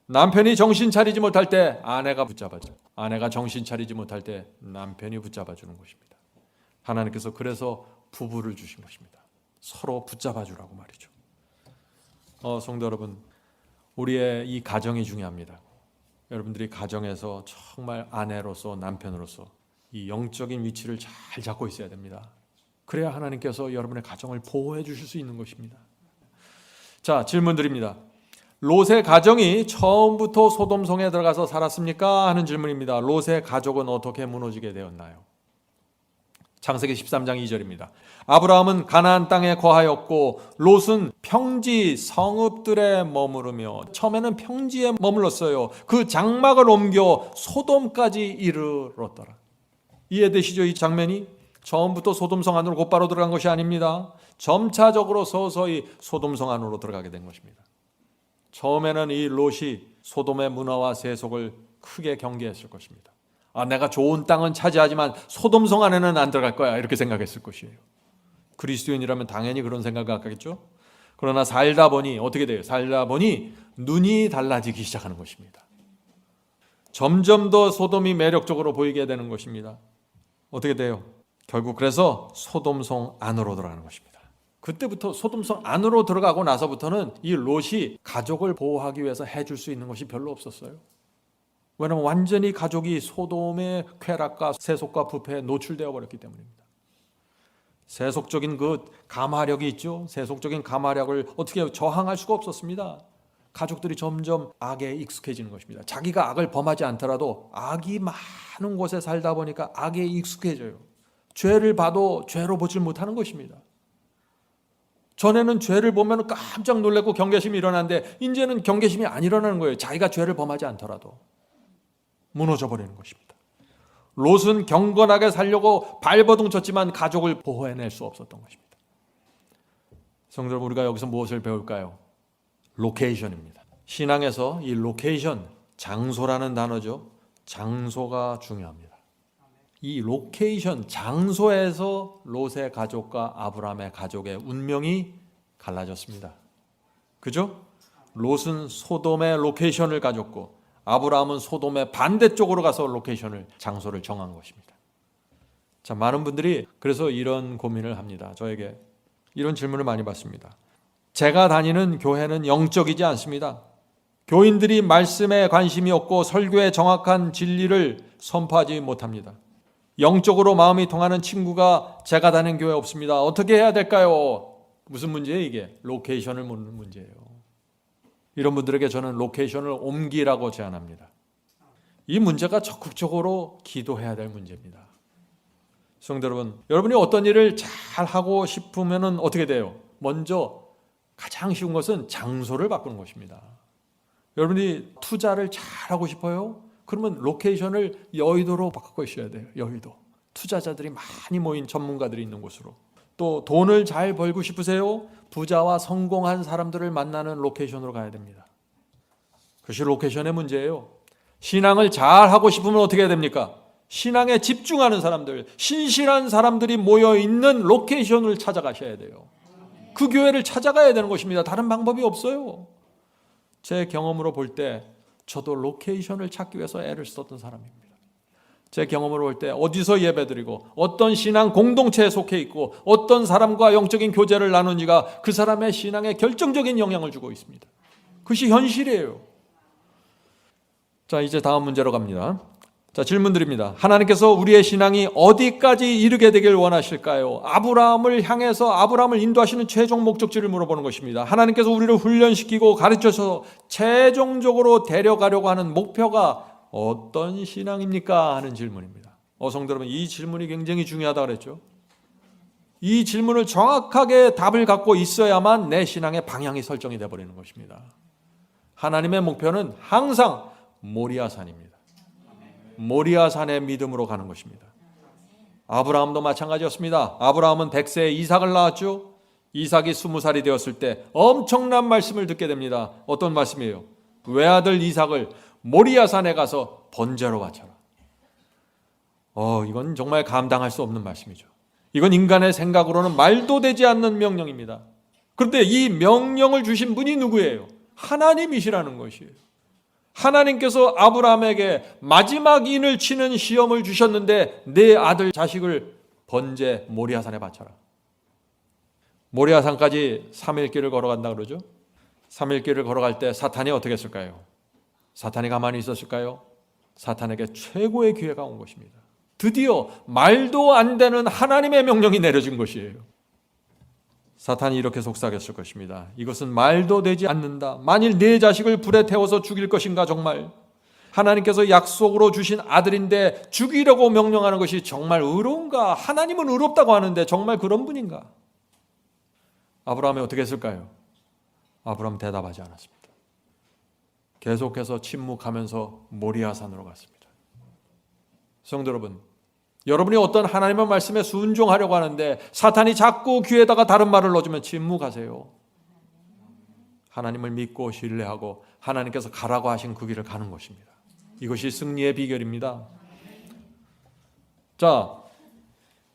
남편이 정신 차리지 못할 때 아내가 붙잡아줘, 아내가 정신 차리지 못할 때 남편이 붙잡아주는 것입니다. 하나님께서 그래서 부부를 주신 것입니다. 서로 붙잡아주라고 말이죠. 성도 여러분, 우리의 이 가정이 중요합니다. 여러분들이 가정에서 정말 아내로서 남편으로서 이 영적인 위치를 잘 잡고 있어야 됩니다. 그래야 하나님께서 여러분의 가정을 보호해 주실 수 있는 것입니다. 자, 질문 드립니다. 롯의 가정이 처음부터 소돔성에 들어가서 살았습니까? 하는 질문입니다. 롯의 가족은 어떻게 무너지게 되었나요? 창세기 13장 2절입니다. 아브라함은 가나안 땅에 거하였고 롯은 평지 성읍들에 머무르며, 처음에는 평지에 머물렀어요. 그 장막을 옮겨 소돔까지 이르렀더라. 이해되시죠? 이 장면이 처음부터 소돔성 안으로 곧바로 들어간 것이 아닙니다. 점차적으로 서서히 소돔성 안으로 들어가게 된 것입니다. 처음에는 이 롯이 소돔의 문화와 세속을 크게 경계했을 것입니다. 내가 좋은 땅은 차지하지만 소돔성 안에는 안 들어갈 거야, 이렇게 생각했을 것이에요. 그리스도인이라면 당연히 그런 생각을 갖겠죠. 그러나 살다 보니 어떻게 돼요? 살다 보니 눈이 달라지기 시작하는 것입니다. 점점 더 소돔이 매력적으로 보이게 되는 것입니다. 어떻게 돼요? 결국 그래서 소돔성 안으로 들어가는 것입니다. 그때부터 소돔성 안으로 들어가고 나서부터는 이 롯이 가족을 보호하기 위해서 해줄 수 있는 것이 별로 없었어요. 왜냐하면 완전히 가족이 소돔의 쾌락과 세속과 부패에 노출되어 버렸기 때문입니다. 세속적인 그 감화력이 있죠. 세속적인 감화력을 어떻게 저항할 수가 없었습니다. 가족들이 점점 악에 익숙해지는 것입니다. 자기가 악을 범하지 않더라도 악이 많은 곳에 살다 보니까 악에 익숙해져요. 죄를 봐도 죄로 보질 못하는 것입니다. 전에는 죄를 보면 깜짝 놀라고 경계심이 일어나는데 이제는 경계심이 안 일어나는 거예요. 자기가 죄를 범하지 않더라도 무너져 버리는 것입니다. 롯은 경건하게 살려고 발버둥 쳤지만 가족을 보호해낼 수 없었던 것입니다. 성도 여러분, 우리가 여기서 무엇을 배울까요? 로케이션입니다. 신앙에서 이 로케이션, 장소라는 단어죠. 장소가 중요합니다. 이 로케이션, 장소에서 롯의 가족과 아브라함의 가족의 운명이 갈라졌습니다. 그죠? 롯은 소돔의 로케이션을 가졌고 아브라함은 소돔의 반대쪽으로 가서 로케이션을, 장소를 정한 것입니다. 자, 많은 분들이 그래서 이런 고민을 합니다. 저에게 이런 질문을 많이 받습니다. 제가 다니는 교회는 영적이지 않습니다. 교인들이 말씀에 관심이 없고 설교에 정확한 진리를 선포하지 못합니다. 영적으로 마음이 통하는 친구가 제가 다니는 교회에 없습니다. 어떻게 해야 될까요? 무슨 문제예요 이게? 로케이션을 묻는 문제예요. 이런 분들에게 저는 로케이션을 옮기라고 제안합니다. 이 문제가 적극적으로 기도해야 될 문제입니다. 성도 여러분, 여러분이 어떤 일을 잘 하고 싶으면 어떻게 돼요? 먼저 가장 쉬운 것은 장소를 바꾸는 것입니다. 여러분이 투자를 잘 하고 싶어요? 그러면 로케이션을 여의도로 바꾸셔야 돼요. 여의도. 투자자들이 많이 모인 전문가들이 있는 곳으로. 또 돈을 잘 벌고 싶으세요? 부자와 성공한 사람들을 만나는 로케이션으로 가야 됩니다. 그것이 로케이션의 문제예요. 신앙을 잘 하고 싶으면 어떻게 해야 됩니까? 신앙에 집중하는 사람들, 신실한 사람들이 모여있는 로케이션을 찾아가셔야 돼요. 그 교회를 찾아가야 되는 것입니다. 다른 방법이 없어요. 제 경험으로 볼 때 저도 로케이션을 찾기 위해서 애를 썼던 사람입니다. 제 경험으로 볼 때 어디서 예배드리고 어떤 신앙 공동체에 속해 있고 어떤 사람과 영적인 교제를 나누는지가 그 사람의 신앙에 결정적인 영향을 주고 있습니다. 그것이 현실이에요. 자, 이제 다음 문제로 갑니다. 자, 질문 드립니다. 하나님께서 우리의 신앙이 어디까지 이르게 되길 원하실까요? 아브라함을 향해서 아브라함을 인도하시는 최종 목적지를 물어보는 것입니다. 하나님께서 우리를 훈련시키고 가르쳐서 최종적으로 데려가려고 하는 목표가 어떤 신앙입니까? 하는 질문입니다. 성도 여러분, 이 질문이 굉장히 중요하다고 그랬죠. 이 질문을 정확하게 답을 갖고 있어야만 내 신앙의 방향이 설정이 되어버리는 것입니다. 하나님의 목표는 항상 모리아산입니다. 모리아산의 믿음으로 가는 것입니다. 아브라함도 마찬가지였습니다. 아브라함은 100세에 이삭을 낳았죠. 이삭이 20살이 되었을 때 엄청난 말씀을 듣게 됩니다. 어떤 말씀이에요? 외아들 이삭을 모리아산에 가서 번제로 바쳐라. 이건 정말 감당할 수 없는 말씀이죠. 이건 인간의 생각으로는 말도 되지 않는 명령입니다. 그런데 이 명령을 주신 분이 누구예요? 하나님이시라는 것이에요. 하나님께서 아브라함에게 마지막 인을 치는 시험을 주셨는데 내 아들 자식을 번제 모리아산에 바쳐라. 모리아산까지 3일 길을 걸어간다 그러죠. 3일 길을 걸어갈 때 사탄이 어떻게 했을까요? 사탄이 가만히 있었을까요? 사탄에게 최고의 기회가 온 것입니다. 드디어 말도 안 되는 하나님의 명령이 내려진 것이에요. 사탄이 이렇게 속삭였을 것입니다. 이것은 말도 되지 않는다. 만일 내 자식을 불에 태워서 죽일 것인가 정말. 하나님께서 약속으로 주신 아들인데 죽이려고 명령하는 것이 정말 의로운가? 하나님은 의롭다고 하는데 정말 그런 분인가? 아브라함이 어떻게 했을까요? 아브라함 대답하지 않았습니다. 계속해서 침묵하면서 모리아산으로 갔습니다. 성도 여러분, 여러분이 어떤 하나님의 말씀에 순종하려고 하는데 사탄이 자꾸 귀에다가 다른 말을 넣어주면 침묵하세요. 하나님을 믿고 신뢰하고 하나님께서 가라고 하신 그 길을 가는 것입니다. 이것이 승리의 비결입니다. 자,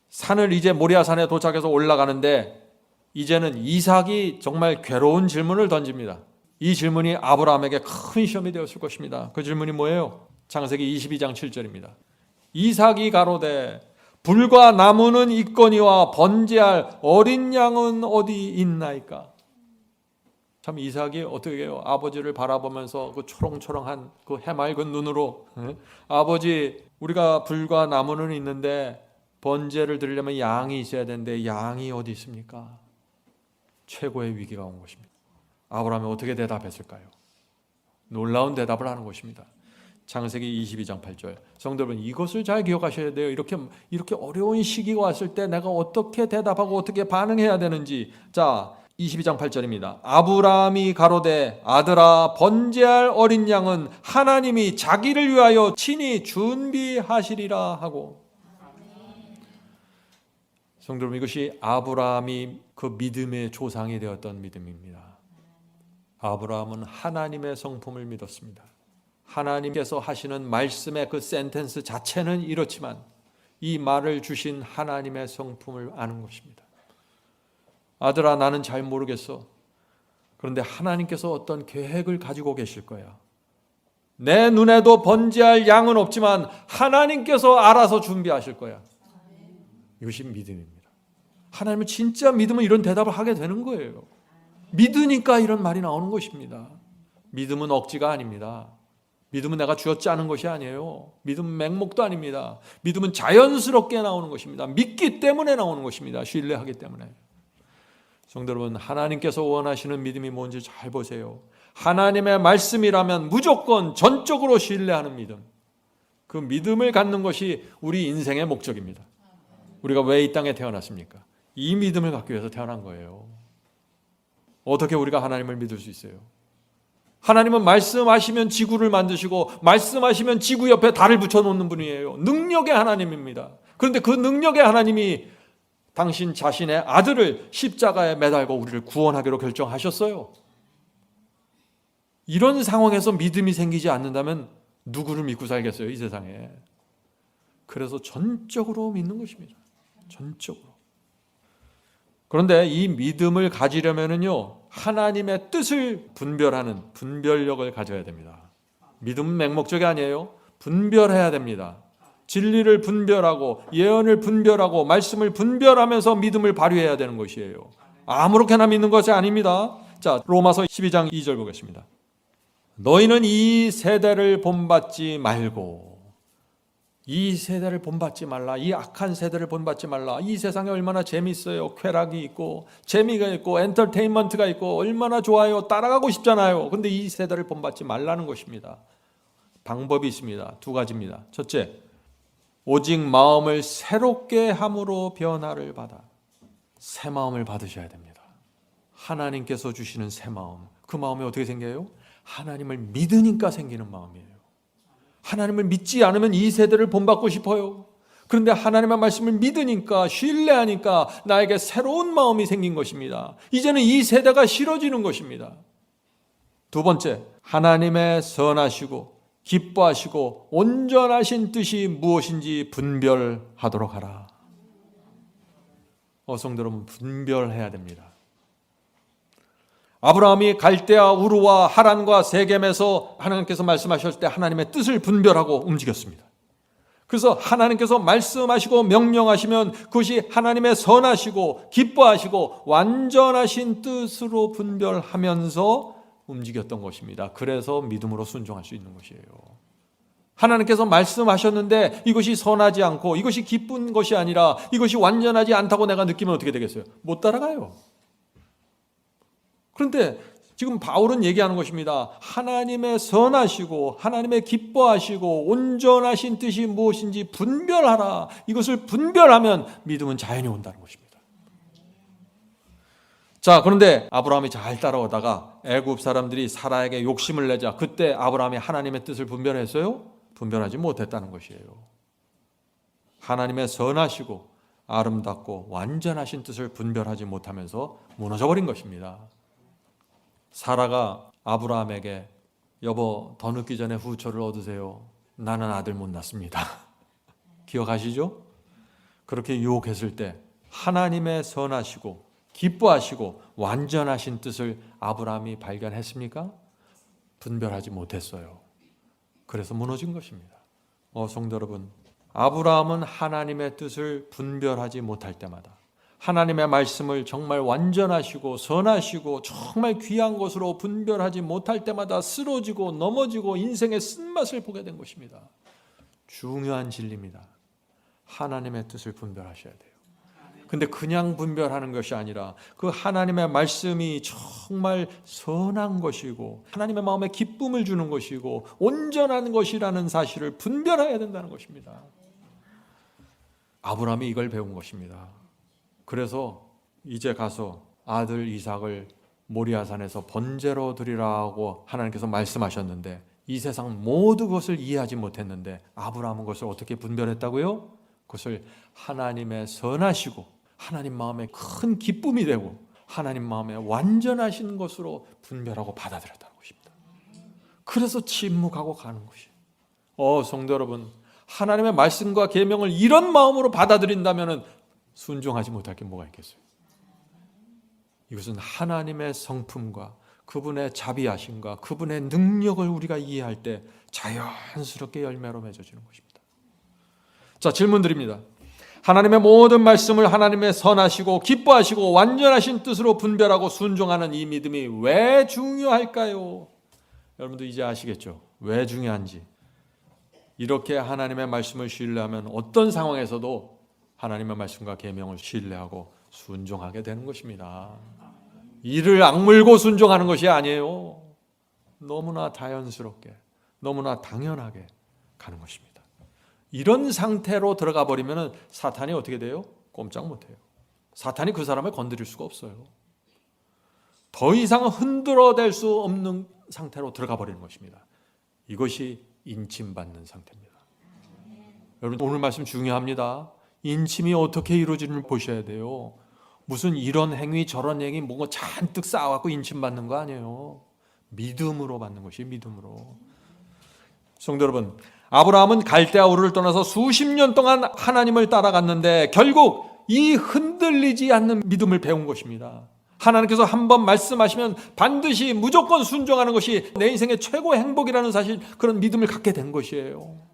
산을 이제 모리아산에 도착해서 올라가는데 이제는 이삭이 정말 괴로운 질문을 던집니다. 이 질문이 아브라함에게 큰 시험이 되었을 것입니다. 그 질문이 뭐예요? 창세기 22장 7절입니다. 이삭이 가로되 불과 나무는 있거니와 번제할 어린 양은 어디 있나이까? 참 이삭이 어떻게 해요? 아버지를 바라보면서 그 초롱초롱한 그 해맑은 눈으로 아버지 우리가 불과 나무는 있는데 번제를 드리려면 양이 있어야 되는데 양이 어디 있습니까? 최고의 위기가 온 것입니다. 아브라함이 어떻게 대답했을까요? 놀라운 대답을 하는 것입니다. 창세기 22장 8절. 성도 여러분, 이것을 잘 기억하셔야 돼요. 이렇게 어려운 시기가 왔을 때 내가 어떻게 대답하고 어떻게 반응해야 되는지. 자, 22장 8절입니다. 아브라함이 가로되 아들아 번제할 어린 양은 하나님이 자기를 위하여 친히 준비하시리라 하고. 성도 여러분, 이것이 아브라함이 그 믿음의 조상이 되었던 믿음입니다. 아브라함은 하나님의 성품을 믿었습니다. 하나님께서 하시는 말씀의 그 센텐스 자체는 이렇지만 이 말을 주신 하나님의 성품을 아는 것입니다. 아들아 나는 잘 모르겠어. 그런데 하나님께서 어떤 계획을 가지고 계실 거야. 내 눈에도 번제할 양은 없지만 하나님께서 알아서 준비하실 거야. 이것이 믿음입니다. 하나님은 진짜 믿으면 이런 대답을 하게 되는 거예요. 믿으니까 이런 말이 나오는 것입니다. 믿음은 억지가 아닙니다. 믿음은 내가 쥐어짜 짜는 것이 아니에요. 믿음은 맹목도 아닙니다. 믿음은 자연스럽게 나오는 것입니다. 믿기 때문에 나오는 것입니다. 신뢰하기 때문에. 성도 여러분, 하나님께서 원하시는 믿음이 뭔지 잘 보세요. 하나님의 말씀이라면 무조건 전적으로 신뢰하는 믿음. 그 믿음을 갖는 것이 우리 인생의 목적입니다. 우리가 왜 이 땅에 태어났습니까? 이 믿음을 갖기 위해서 태어난 거예요. 어떻게 우리가 하나님을 믿을 수 있어요? 하나님은 말씀하시면 지구를 만드시고 말씀하시면 지구 옆에 달을 붙여놓는 분이에요. 능력의 하나님입니다. 그런데 그 능력의 하나님이 당신 자신의 아들을 십자가에 매달고 우리를 구원하기로 결정하셨어요. 이런 상황에서 믿음이 생기지 않는다면 누구를 믿고 살겠어요, 이 세상에. 그래서 전적으로 믿는 것입니다. 전적으로. 그런데 이 믿음을 가지려면요, 하나님의 뜻을 분별하는 분별력을 가져야 됩니다. 믿음은 맹목적이 아니에요. 분별해야 됩니다. 진리를 분별하고 예언을 분별하고 말씀을 분별하면서 믿음을 발휘해야 되는 것이에요. 아무렇게나 믿는 것이 아닙니다. 자, 로마서 12장 2절 보겠습니다. 너희는 이 세대를 본받지 말고, 이 세대를 본받지 말라. 이 악한 세대를 본받지 말라. 이 세상에 얼마나 재미있어요. 쾌락이 있고 재미가 있고 엔터테인먼트가 있고 얼마나 좋아요. 따라가고 싶잖아요. 그런데 이 세대를 본받지 말라는 것입니다. 방법이 있습니다. 두 가지입니다. 첫째, 오직 마음을 새롭게 함으로 변화를 받아. 새 마음을 받으셔야 됩니다. 하나님께서 주시는 새 마음. 그 마음이 어떻게 생겨요? 하나님을 믿으니까 생기는 마음이에요. 하나님을 믿지 않으면 이 세대를 본받고 싶어요. 그런데 하나님의 말씀을 믿으니까, 신뢰하니까 나에게 새로운 마음이 생긴 것입니다. 이제는 이 세대가 싫어지는 것입니다. 두 번째, 하나님의 선하시고 기뻐하시고 온전하신 뜻이 무엇인지 분별하도록 하라. 성도 여러분, 분별해야 됩니다. 아브라함이 갈대아 우르와 하란과 세겜에서 하나님께서 말씀하셨을 때 하나님의 뜻을 분별하고 움직였습니다. 그래서 하나님께서 말씀하시고 명령하시면 그것이 하나님의 선하시고 기뻐하시고 완전하신 뜻으로 분별하면서 움직였던 것입니다. 그래서 믿음으로 순종할 수 있는 것이에요. 하나님께서 말씀하셨는데 이것이 선하지 않고 이것이 기쁜 것이 아니라 이것이 완전하지 않다고 내가 느끼면 어떻게 되겠어요? 못 따라가요. 그런데 지금 바울은 얘기하는 것입니다. 하나님의 선하시고 하나님의 기뻐하시고 온전하신 뜻이 무엇인지 분별하라. 이것을 분별하면 믿음은 자연히 온다는 것입니다. 자, 그런데 아브라함이 잘 따라오다가 애굽 사람들이 사라에게 욕심을 내자 그때 아브라함이 하나님의 뜻을 분별했어요? 분별하지 못했다는 것이에요. 하나님의 선하시고 아름답고 완전하신 뜻을 분별하지 못하면서 무너져버린 것입니다. 사라가 아브라함에게 여보 더 늦기 전에 후처를 얻으세요. 나는 아들 못 낳습니다. 기억하시죠? 그렇게 유혹했을 때 하나님의 선하시고 기뻐하시고 완전하신 뜻을 아브라함이 발견했습니까? 분별하지 못했어요. 그래서 무너진 것입니다. 성도 여러분, 아브라함은 하나님의 뜻을 분별하지 못할 때마다, 하나님의 말씀을 정말 완전하시고 선하시고 정말 귀한 것으로 분별하지 못할 때마다 쓰러지고 넘어지고 인생의 쓴맛을 보게 된 것입니다. 중요한 진리입니다. 하나님의 뜻을 분별하셔야 돼요. 근데 그냥 분별하는 것이 아니라 그 하나님의 말씀이 정말 선한 것이고 하나님의 마음에 기쁨을 주는 것이고 온전한 것이라는 사실을 분별해야 된다는 것입니다. 아브라함이 이걸 배운 것입니다. 그래서 이제 가서 아들 이삭을 모리아산에서 번제로 드리라고 하나님께서 말씀하셨는데, 이 세상 모든 것을 이해하지 못했는데 아브라함은 그것을 어떻게 분별했다고요? 그것을 하나님의 선하시고 하나님 마음에 큰 기쁨이 되고 하나님 마음에 완전하신 것으로 분별하고 받아들였다는 것입니다. 그래서 침묵하고 가는 것이에요. 성도 여러분, 하나님의 말씀과 계명을 이런 마음으로 받아들인다면 순종하지 못할 게 뭐가 있겠어요? 이것은 하나님의 성품과 그분의 자비하심과 그분의 능력을 우리가 이해할 때 자연스럽게 열매로 맺어지는 것입니다. 자, 질문 드립니다. 하나님의 모든 말씀을 하나님의 선하시고 기뻐하시고 완전하신 뜻으로 분별하고 순종하는 이 믿음이 왜 중요할까요? 여러분도 이제 아시겠죠? 왜 중요한지. 이렇게 하나님의 말씀을 신뢰하면 어떤 상황에서도 하나님의 말씀과 계명을 신뢰하고 순종하게 되는 것입니다. 이를 악물고 순종하는 것이 아니에요. 너무나 자연스럽게, 너무나 당연하게 가는 것입니다. 이런 상태로 들어가 버리면 사탄이 어떻게 돼요? 꼼짝 못해요. 사탄이 그 사람을 건드릴 수가 없어요. 더 이상 흔들어댈 수 없는 상태로 들어가 버리는 것입니다. 이것이 인침받는 상태입니다. 여러분, 오늘 말씀 중요합니다. 인침이 어떻게 이루어지는지 보셔야 돼요. 무슨 이런 행위 저런 행위 뭔가 잔뜩 쌓아갖고 인침받는 거 아니에요. 믿음으로 받는 것이 믿음으로. 성도 여러분, 아브라함은 갈대아 우르를 떠나서 수십 년 동안 하나님을 따라갔는데 결국 이 흔들리지 않는 믿음을 배운 것입니다. 하나님께서 한번 말씀하시면 반드시 무조건 순종하는 것이 내 인생의 최고 행복이라는 사실, 그런 믿음을 갖게 된 것이에요.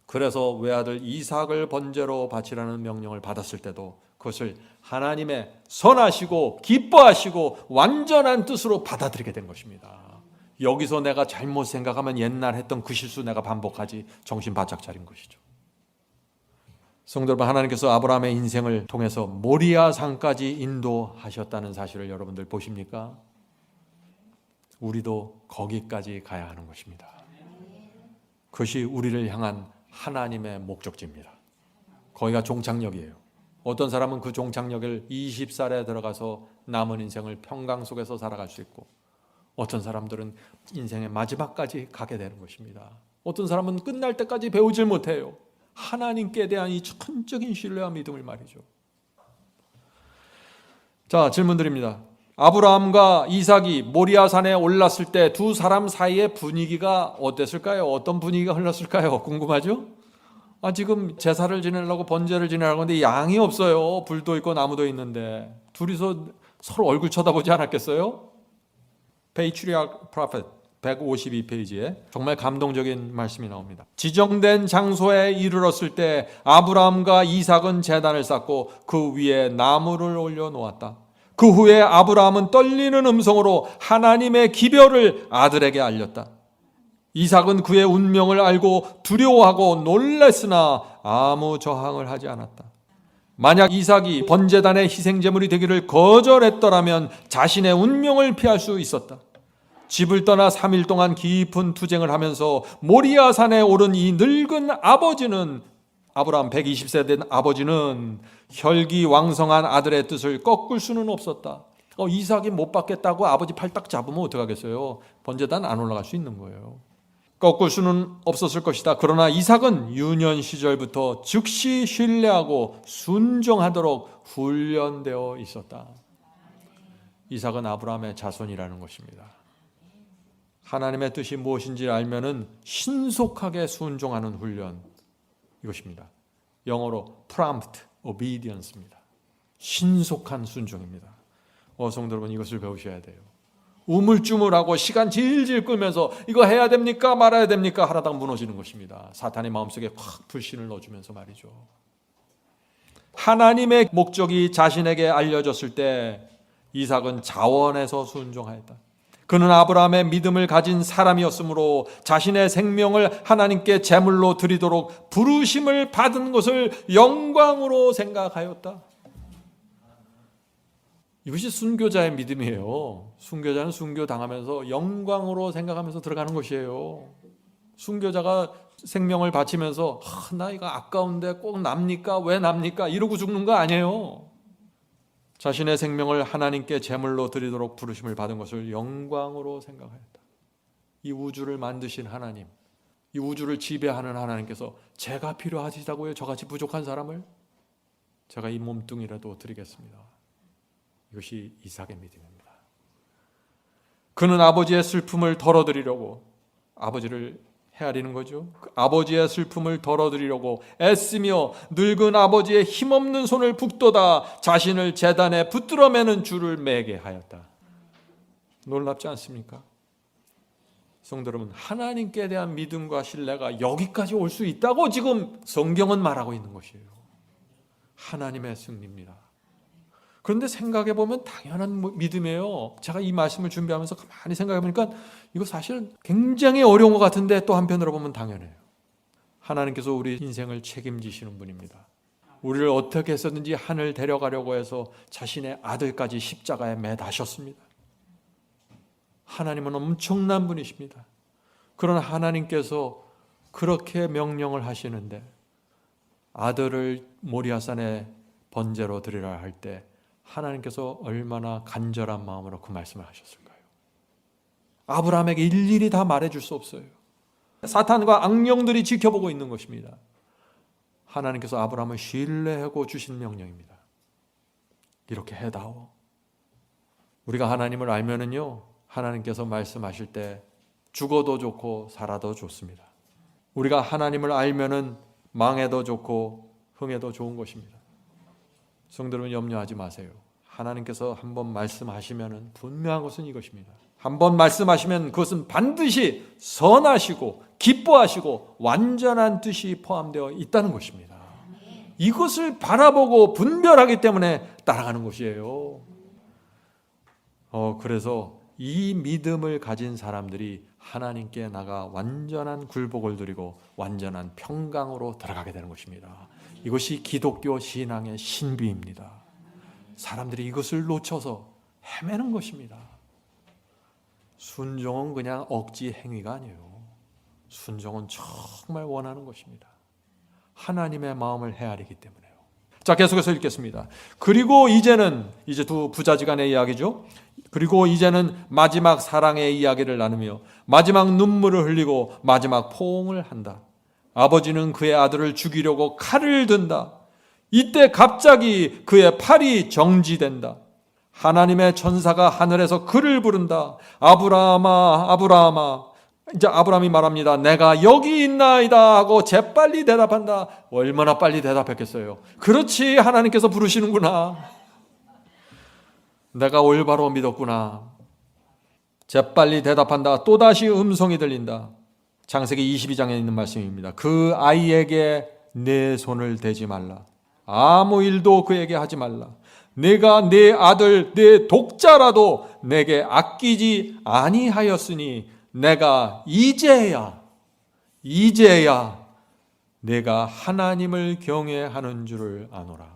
그래서 외아들 이삭을 번제로 바치라는 명령을 받았을 때도 그것을 하나님의 선하시고 기뻐하시고 완전한 뜻으로 받아들이게 된 것입니다. 여기서 내가 잘못 생각하면 옛날 했던 그 실수 내가 반복하지, 정신 바짝 차린 것이죠. 성도 여러분, 하나님께서 아브라함의 인생을 통해서 모리아 산까지 인도하셨다는 사실을 여러분들 보십니까? 우리도 거기까지 가야 하는 것입니다. 그것이 우리를 향한 하나님의 목적지입니다. 거기가 종착역이에요. 어떤 사람은 그 종착역을 20살에 들어가서 남은 인생을 평강 속에서 살아갈 수 있고, 어떤 사람들은 인생의 마지막까지 가게 되는 것입니다. 어떤 사람은 끝날 때까지 배우질 못해요. 하나님께 대한 이 천적인 신뢰와 믿음을 말이죠. 자, 질문 드립니다. 아브라함과 이삭이 모리아산에 올랐을 때 두 사람 사이의 분위기가 어땠을까요? 어떤 분위기가 흘렀을까요? 궁금하죠? 지금 제사를 지내려고 번제를 지내려고 하는데 양이 없어요. 불도 있고 나무도 있는데 둘이서 서로 얼굴 쳐다보지 않았겠어요? Patriarch Prophet 152페이지에 정말 감동적인 말씀이 나옵니다. 지정된 장소에 이르렀을 때 아브라함과 이삭은 제단을 쌓고 그 위에 나무를 올려놓았다. 그 후에 아브라함은 떨리는 음성으로 하나님의 기별을 아들에게 알렸다. 이삭은 그의 운명을 알고 두려워하고 놀랐으나 아무 저항을 하지 않았다. 만약 이삭이 번제단의 희생제물이 되기를 거절했더라면 자신의 운명을 피할 수 있었다. 집을 떠나 3일 동안 깊은 투쟁을 하면서 모리아산에 오른 이 늙은 아버지는, 아브라함 120세 된 아버지는 혈기왕성한 아들의 뜻을 꺾을 수는 없었다. 이삭이 못 받겠다고 아버지 팔 딱 잡으면 어떡하겠어요? 번제단 안 올라갈 수 있는 거예요. 꺾을 수는 없었을 것이다. 그러나 이삭은 유년 시절부터 즉시 신뢰하고 순종하도록 훈련되어 있었다. 이삭은 아브라함의 자손이라는 것입니다. 하나님의 뜻이 무엇인지 알면은 신속하게 순종하는 훈련, 이것입니다. 영어로 prompt obedience입니다. 신속한 순종입니다. 성도 여러분, 이것을 배우셔야 돼요. 우물쭈물하고 시간 질질 끌면서 이거 해야 됩니까 말아야 됩니까 하다가 무너지는 것입니다. 사탄의 마음속에 확 불신을 넣어주면서 말이죠. 하나님의 목적이 자신에게 알려졌을 때 이삭은 자원해서 순종하였다. 그는 아브라함의 믿음을 가진 사람이었으므로 자신의 생명을 하나님께 제물로 드리도록 부르심을 받은 것을 영광으로 생각하였다. 이것이 순교자의 믿음이에요. 순교자는 순교당하면서 영광으로 생각하면서 들어가는 것이에요. 순교자가 생명을 바치면서 나 이거 아까운데 꼭 납니까? 왜 납니까? 이러고 죽는 거 아니에요. 자신의 생명을 하나님께 제물로 드리도록 부르심을 받은 것을 영광으로 생각하였다. 이 우주를 만드신 하나님, 이 우주를 지배하는 하나님께서 제가 필요하시다고요? 저같이 부족한 사람을? 제가 이 몸뚱이라도 드리겠습니다. 이것이 이삭의 믿음입니다. 그는 아버지의 슬픔을 덜어드리려고 아버지를 헤아리는 거죠. 아버지의 슬픔을 덜어드리려고 애쓰며 늙은 아버지의 힘없는 손을 북돋아 자신을 제단에 붙들어 매는 줄을 매게 하였다. 놀랍지 않습니까? 성도 여러분, 하나님께 대한 믿음과 신뢰가 여기까지 올 수 있다고 지금 성경은 말하고 있는 것이에요. 하나님의 승리입니다. 그런데 생각해보면 당연한 믿음이에요. 제가 이 말씀을 준비하면서 가만히 생각해보니까 이거 사실 굉장히 어려운 것 같은데 또 한편으로 보면 당연해요. 하나님께서 우리 인생을 책임지시는 분입니다. 우리를 어떻게 해서든지 하늘 데려가려고 해서 자신의 아들까지 십자가에 매다셨습니다. 하나님은 엄청난 분이십니다. 그러나 하나님께서 그렇게 명령을 하시는데 아들을 모리아산에 번제로 드리라 할 때 하나님께서 얼마나 간절한 마음으로 그 말씀을 하셨을까요? 아브라함에게 일일이 다 말해줄 수 없어요. 사탄과 악령들이 지켜보고 있는 것입니다. 하나님께서 아브라함을 신뢰하고 주신 명령입니다. 이렇게 해다오. 우리가 하나님을 알면은요, 하나님께서 말씀하실 때 죽어도 좋고 살아도 좋습니다. 우리가 하나님을 알면은 망해도 좋고 흥해도 좋은 것입니다. 성도들은 염려하지 마세요. 하나님께서 한번 말씀하시면 분명한 것은 이것입니다. 한번 말씀하시면 그것은 반드시 선하시고 기뻐하시고 완전한 뜻이 포함되어 있다는 것입니다. 이것을 바라보고 분별하기 때문에 따라가는 것이에요. 그래서 이 믿음을 가진 사람들이 하나님께 나가 완전한 굴복을 드리고 완전한 평강으로 들어가게 되는 것입니다. 이것이 기독교 신앙의 신비입니다. 사람들이 이것을 놓쳐서 헤매는 것입니다. 순종은 그냥 억지 행위가 아니에요. 순종은 정말 원하는 것입니다. 하나님의 마음을 헤아리기 때문에요. 자, 계속해서 읽겠습니다. 그리고 이제는 이제 두 부자지간의 이야기죠. 그리고 이제는 마지막 사랑의 이야기를 나누며 마지막 눈물을 흘리고 마지막 포옹을 한다. 아버지는 그의 아들을 죽이려고 칼을 든다. 이때 갑자기 그의 팔이 정지된다. 하나님의 천사가 하늘에서 그를 부른다. 아브라함아, 아브라함아. 이제 아브라함이 말합니다. 내가 여기 있나이다 하고 재빨리 대답한다. 얼마나 빨리 대답했겠어요. 그렇지, 하나님께서 부르시는구나. 내가 올바로 믿었구나. 재빨리 대답한다. 또다시 음성이 들린다. 창세기 22장에 있는 말씀입니다. 그 아이에게 내 손을 대지 말라. 아무 일도 그에게 하지 말라. 내가 내 아들 내 독자라도 내게 아끼지 아니하였으니 내가 이제야 내가 하나님을 경외하는 줄을 아노라.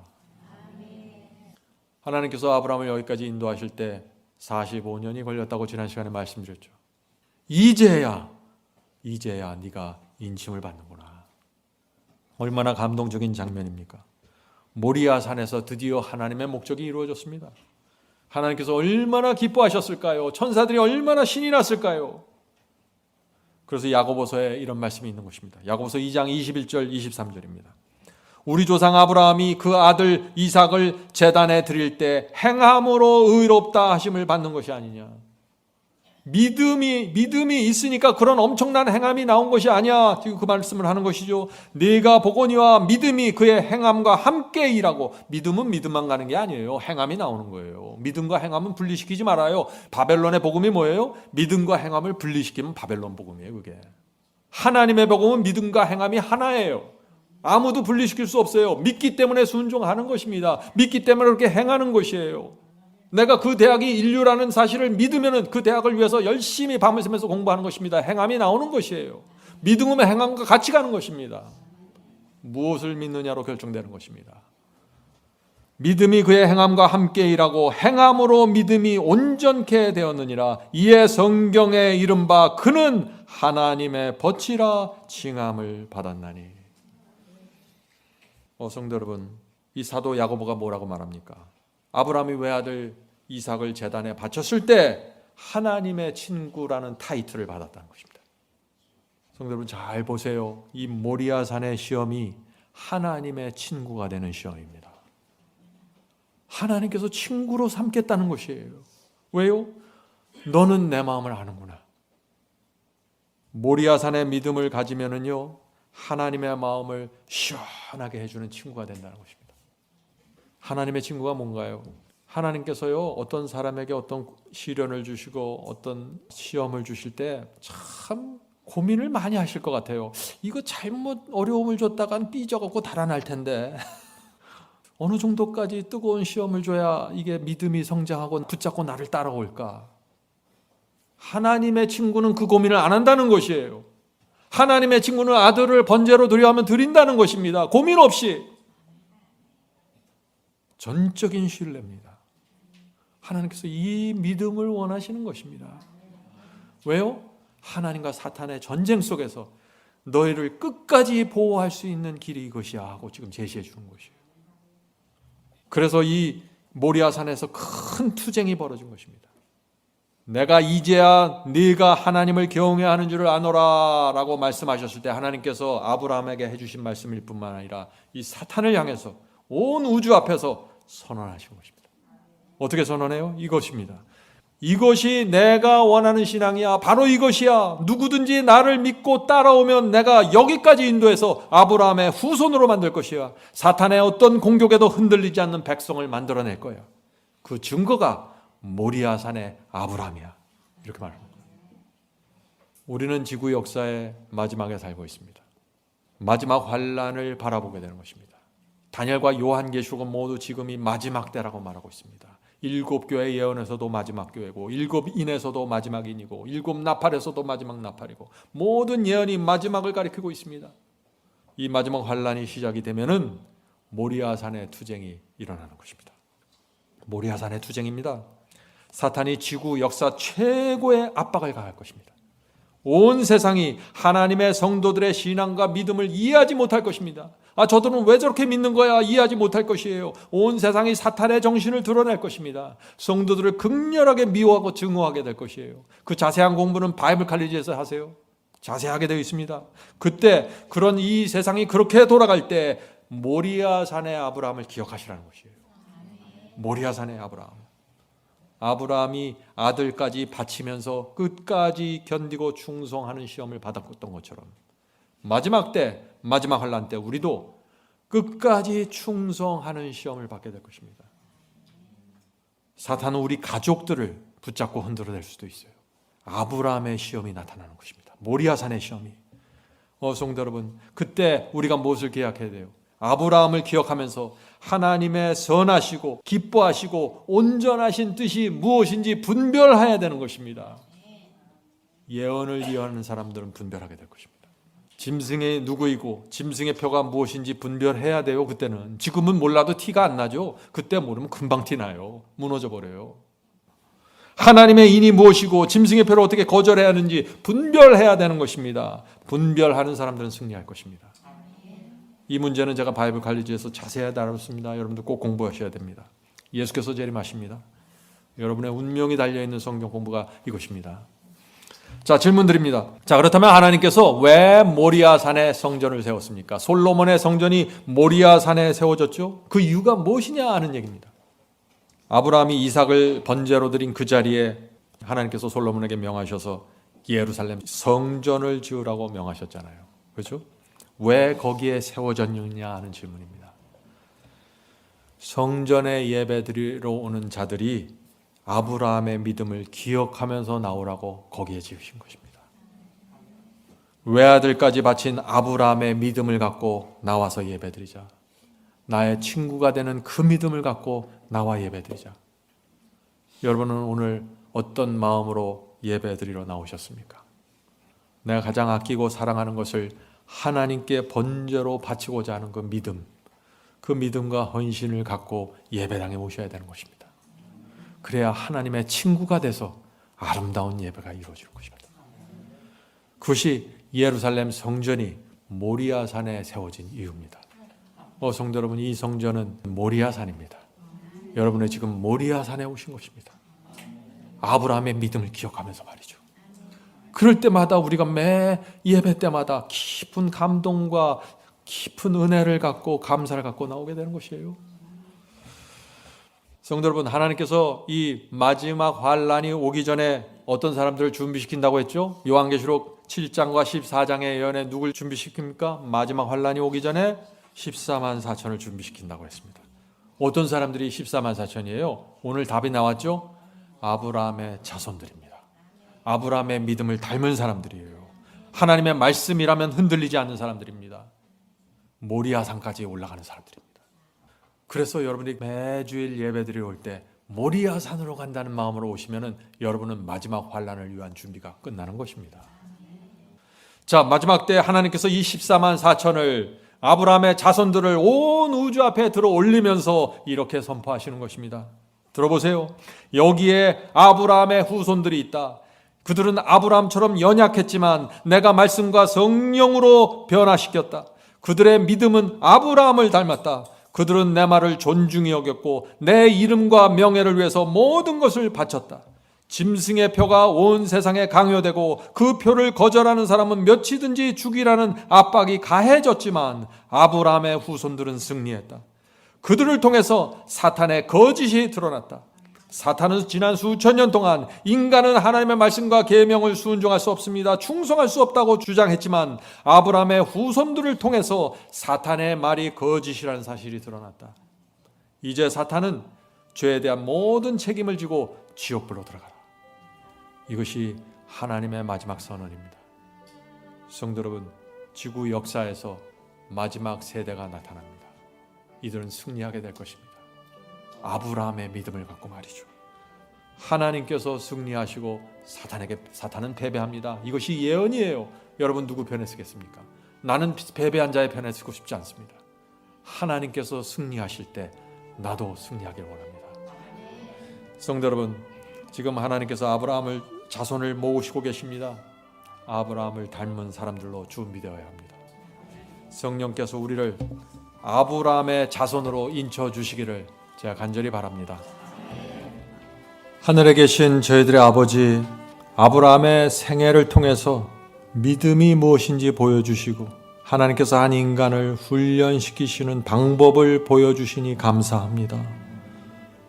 하나님께서 아브라함을 여기까지 인도하실 때 45년이 걸렸다고 지난 시간에 말씀드렸죠. 이제야 네가 인침을 받는구나. 얼마나 감동적인 장면입니까? 모리아 산에서 드디어 하나님의 목적이 이루어졌습니다. 하나님께서 얼마나 기뻐하셨을까요? 천사들이 얼마나 신이 났을까요? 그래서 야고보서에 이런 말씀이 있는 것입니다. 야고보서 2장 21절 23절입니다. 우리 조상 아브라함이 그 아들 이삭을 제단에 드릴 때 행함으로 의롭다 하심을 받는 것이 아니냐. 믿음이 있으니까 그런 엄청난 행함이 나온 것이 아니야. 지금 그 말씀을 하는 것이죠. 네가 보거니와 믿음이 그의 행함과 함께 일하고. 믿음은 믿음만 가는 게 아니에요. 행함이 나오는 거예요. 믿음과 행함은 분리시키지 말아요. 바벨론의 복음이 뭐예요? 믿음과 행함을 분리시키면 바벨론 복음이에요. 그게 하나님의 복음은 믿음과 행함이 하나예요. 아무도 분리시킬 수 없어요. 믿기 때문에 순종하는 것입니다. 믿기 때문에 그렇게 행하는 것이에요. 내가 그 대학이 인류라는 사실을 믿으면 그 대학을 위해서 열심히 밤을 새면서 공부하는 것입니다. 행함이 나오는 것이에요. 믿음은 행함과 같이 가는 것입니다. 무엇을 믿느냐로 결정되는 것입니다. 믿음이 그의 행함과 함께 일하고 행함으로 믿음이 온전케 되었느니라. 이에 성경에 이른바 그는 하나님의 벗이라 칭함을 받았나니. 성도 여러분, 이 사도 야고보가 뭐라고 말합니까? 아브라함이 외아들 이삭을 제단에 바쳤을 때 하나님의 친구라는 타이틀을 받았다는 것입니다. 성도 여러분 잘 보세요. 이 모리아산의 시험이 하나님의 친구가 되는 시험입니다. 하나님께서 친구로 삼겠다는 것이에요. 왜요? 너는 내 마음을 아는구나. 모리아산의 믿음을 가지면은요, 하나님의 마음을 시원하게 해주는 친구가 된다는 것입니다. 하나님의 친구가 뭔가요? 하나님께서요, 어떤 사람에게 어떤 시련을 주시고 어떤 시험을 주실 때 참 고민을 많이 하실 것 같아요. 이거 잘못 어려움을 줬다간 삐져갖고 달아날 텐데 어느 정도까지 뜨거운 시험을 줘야 이게 믿음이 성장하고 붙잡고 나를 따라올까? 하나님의 친구는 그 고민을 안 한다는 것이에요. 하나님의 친구는 아들을 번제로 드려하면 드린다는 것입니다. 고민 없이. 전적인 신뢰입니다. 하나님께서 이 믿음을 원하시는 것입니다. 왜요? 하나님과 사탄의 전쟁 속에서 너희를 끝까지 보호할 수 있는 길이 이것이야 하고 지금 제시해 주는 것이에요. 그래서 이 모리아산에서 큰 투쟁이 벌어진 것입니다. 내가 이제야 네가 하나님을 경외해야 하는 줄을 아노라 라고 말씀하셨을 때 하나님께서 아브라함에게 해주신 말씀일 뿐만 아니라 이 사탄을 향해서 온 우주 앞에서 선언하신 것입니다. 어떻게 선언해요? 이것입니다. 이것이 내가 원하는 신앙이야. 바로 이것이야. 누구든지 나를 믿고 따라오면 내가 여기까지 인도해서 아브라함의 후손으로 만들 것이야. 사탄의 어떤 공격에도 흔들리지 않는 백성을 만들어낼 거야. 그 증거가 모리아산의 아브라함이야. 이렇게 말합니다. 우리는 지구 역사의 마지막에 살고 있습니다. 마지막 환란을 바라보게 되는 것입니다. 다니엘과 요한계시록은 모두 지금이 마지막 때라고 말하고 있습니다. 7교회 예언에서도 마지막 교회고 7인에서도 마지막 인이고 7 나팔에서도 마지막 나팔이고 모든 예언이 마지막을 가리키고 있습니다. 이 마지막 환란이 시작이 되면은 모리아산의 투쟁이 일어나는 것입니다. 모리아산의 투쟁입니다. 사탄이 지구 역사 최고의 압박을 가할 것입니다. 온 세상이 하나님의 성도들의 신앙과 믿음을 이해하지 못할 것입니다. 저들은 왜 저렇게 믿는 거야? 이해하지 못할 것이에요. 온 세상이 사탄의 정신을 드러낼 것입니다. 성도들을 극렬하게 미워하고 증오하게 될 것이에요. 그 자세한 공부는 바이블 칼리지에서 하세요. 자세하게 되어 있습니다. 그때 그런 이 세상이 그렇게 돌아갈 때 모리아산의 아브라함을 기억하시라는 것이에요. 모리아산의 아브라함. 아브라함이 아들까지 바치면서 끝까지 견디고 충성하는 시험을 받았던 것처럼 마지막 때, 마지막 환란 때 우리도 끝까지 충성하는 시험을 받게 될 것입니다. 사탄은 우리 가족들을 붙잡고 흔들어낼 수도 있어요. 아브라함의 시험이 나타나는 것입니다. 모리아산의 시험이. 성도 여러분, 그때 우리가 무엇을 기억해야 돼요? 아브라함을 기억하면서 하나님의 선하시고 기뻐하시고 온전하신 뜻이 무엇인지 분별해야 되는 것입니다. 예언을 이해하는 사람들은 분별하게 될 것입니다. 짐승이 누구이고 짐승의 표가 무엇인지 분별해야 돼요. 그때는. 지금은 몰라도 티가 안 나죠. 그때 모르면 금방 티나요. 무너져 버려요. 하나님의 인이 무엇이고 짐승의 표를 어떻게 거절해야 하는지 분별해야 되는 것입니다. 분별하는 사람들은 승리할 것입니다. 이 문제는 제가 바이블 칼리지에서 자세히 다뤘습니다. 여러분들 꼭 공부하셔야 됩니다. 예수께서 재림하십니다. 여러분의 운명이 달려있는 성경 공부가 이것입니다. 자, 질문 드립니다. 자, 그렇다면 하나님께서 왜 모리아산에 성전을 세웠습니까? 솔로몬의 성전이 모리아산에 세워졌죠? 그 이유가 무엇이냐 하는 얘기입니다. 아브라함이 이삭을 번제로 드린 그 자리에 하나님께서 솔로몬에게 명하셔서 예루살렘 성전을 지으라고 명하셨잖아요. 그렇죠? 왜 거기에 세워졌느냐 하는 질문입니다. 성전에 예배드리러 오는 자들이 아브라함의 믿음을 기억하면서 나오라고 거기에 지으신 것입니다. 외아들까지 바친 아브라함의 믿음을 갖고 나와서 예배드리자. 나의 친구가 되는 그 믿음을 갖고 나와 예배드리자. 여러분은 오늘 어떤 마음으로 예배드리러 나오셨습니까? 내가 가장 아끼고 사랑하는 것을 하나님께 번제로 바치고자 하는 그 믿음, 그 믿음과 헌신을 갖고 예배당에 오셔야 되는 것입니다. 그래야 하나님의 친구가 돼서 아름다운 예배가 이루어질 것입니다. 그것이 예루살렘 성전이 모리아산에 세워진 이유입니다. 성도 여러분, 이 성전은 모리아산입니다. 여러분은 지금 모리아산에 오신 것입니다. 아브라함의 믿음을 기억하면서 말이죠. 그럴 때마다 우리가 매 예배 때마다 깊은 감동과 깊은 은혜를 갖고 감사를 갖고 나오게 되는 것이에요. 성도 여러분, 하나님께서 이 마지막 환란이 오기 전에 어떤 사람들을 준비시킨다고 했죠? 요한계시록 7장과 14장의 예언에 누굴 준비시킵니까? 마지막 환란이 오기 전에 14만 4천을 준비시킨다고 했습니다. 어떤 사람들이 14만 4천이에요? 오늘 답이 나왔죠? 아브라함의 자손들입니다. 아브라함의 믿음을 닮은 사람들이에요. 하나님의 말씀이라면 흔들리지 않는 사람들입니다. 모리아산까지 올라가는 사람들입니다. 그래서 여러분이 매주일 예배드리러 올 때 모리아산으로 간다는 마음으로 오시면은 여러분은 마지막 환란을 위한 준비가 끝나는 것입니다. 자, 마지막 때 하나님께서 이 14만 4천을 아브라함의 자손들을 온 우주 앞에 들어 올리면서 이렇게 선포하시는 것입니다. 들어보세요. 여기에 아브라함의 후손들이 있다. 그들은 아브라함처럼 연약했지만 내가 말씀과 성령으로 변화시켰다. 그들의 믿음은 아브라함을 닮았다. 그들은 내 말을 존중히 여겼고 내 이름과 명예를 위해서 모든 것을 바쳤다. 짐승의 표가 온 세상에 강요되고 그 표를 거절하는 사람은 몇이든지 죽이라는 압박이 가해졌지만 아브라함의 후손들은 승리했다. 그들을 통해서 사탄의 거짓이 드러났다. 사탄은 지난 수천 년 동안 인간은 하나님의 말씀과 계명을 순종할 수 없습니다, 충성할 수 없다고 주장했지만 아브라함의 후손들을 통해서 사탄의 말이 거짓이라는 사실이 드러났다. 이제 사탄은 죄에 대한 모든 책임을 지고 지옥불로 들어가라. 이것이 하나님의 마지막 선언입니다. 성도 여러분, 지구 역사에서 마지막 세대가 나타납니다. 이들은 승리하게 될 것입니다. 아브라함의 믿음을 갖고 말이죠. 하나님께서 승리하시고 사탄은 패배합니다. 이것이 예언이에요. 여러분 누구 편에 서겠습니까? 나는 패배한 자의 편에 서고 싶지 않습니다. 하나님께서 승리하실 때 나도 승리하길 원합니다. 성도 여러분, 지금 하나님께서 아브라함을 자손을 모으시고 계십니다. 아브라함을 닮은 사람들로 준비되어야 합니다. 성령께서 우리를 아브라함의 자손으로 인쳐주시기를 제가 간절히 바랍니다. 하늘에 계신 저희들의 아버지, 아브라함의 생애를 통해서 믿음이 무엇인지 보여주시고 하나님께서 한 인간을 훈련시키시는 방법을 보여주시니 감사합니다.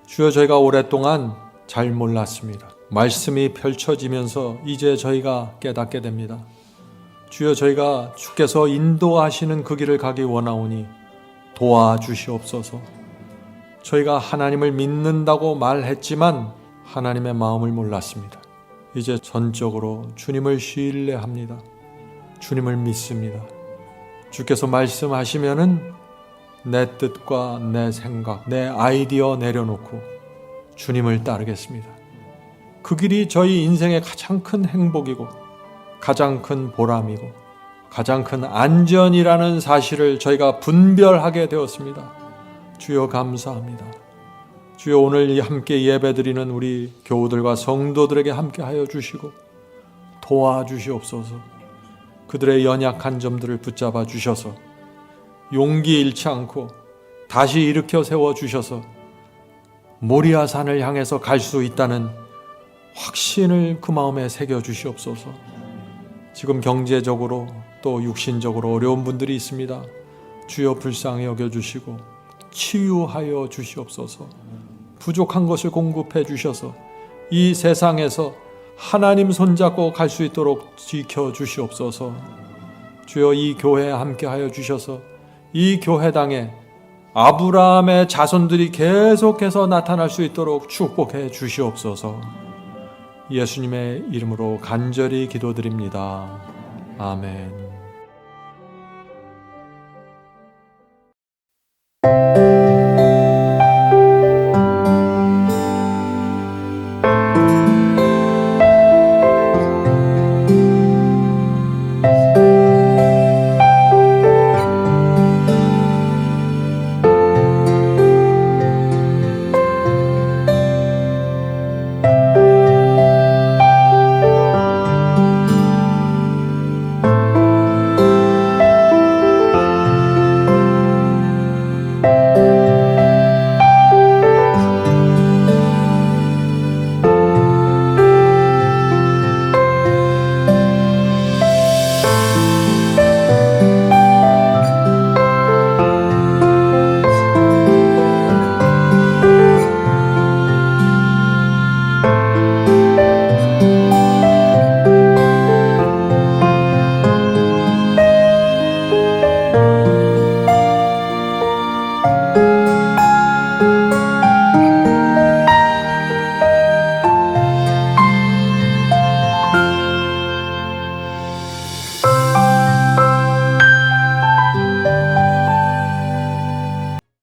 주여, 저희가 오랫동안 잘 몰랐습니다. 말씀이 펼쳐지면서 이제 저희가 깨닫게 됩니다. 주여, 저희가 주께서 인도하시는 그 길을 가기 원하오니 도와주시옵소서. 저희가 하나님을 믿는다고 말했지만 하나님의 마음을 몰랐습니다. 이제 전적으로 주님을 신뢰합니다. 주님을 믿습니다. 주께서 말씀하시면은 내 뜻과 내 생각, 내 아이디어 내려놓고 주님을 따르겠습니다. 그 길이 저희 인생의 가장 큰 행복이고 가장 큰 보람이고 가장 큰 안전이라는 사실을 저희가 분별하게 되었습니다. 주여, 감사합니다. 주여, 오늘 함께 예배드리는 우리 교우들과 성도들에게 함께하여 주시고 도와주시옵소서. 그들의 연약한 점들을 붙잡아 주셔서 용기 잃지 않고 다시 일으켜 세워 주셔서 모리아산을 향해서 갈 수 있다는 확신을 그 마음에 새겨 주시옵소서. 지금 경제적으로 또 육신적으로 어려운 분들이 있습니다. 주여, 불쌍히 여겨주시고 치유하여 주시옵소서. 부족한 것을 공급해 주셔서 이 세상에서 하나님 손잡고 갈 수 있도록 지켜주시옵소서. 주여, 이 교회에 함께하여 주셔서 이 교회당에 아브라함의 자손들이 계속해서 나타날 수 있도록 축복해 주시옵소서. 예수님의 이름으로 간절히 기도드립니다. 아멘.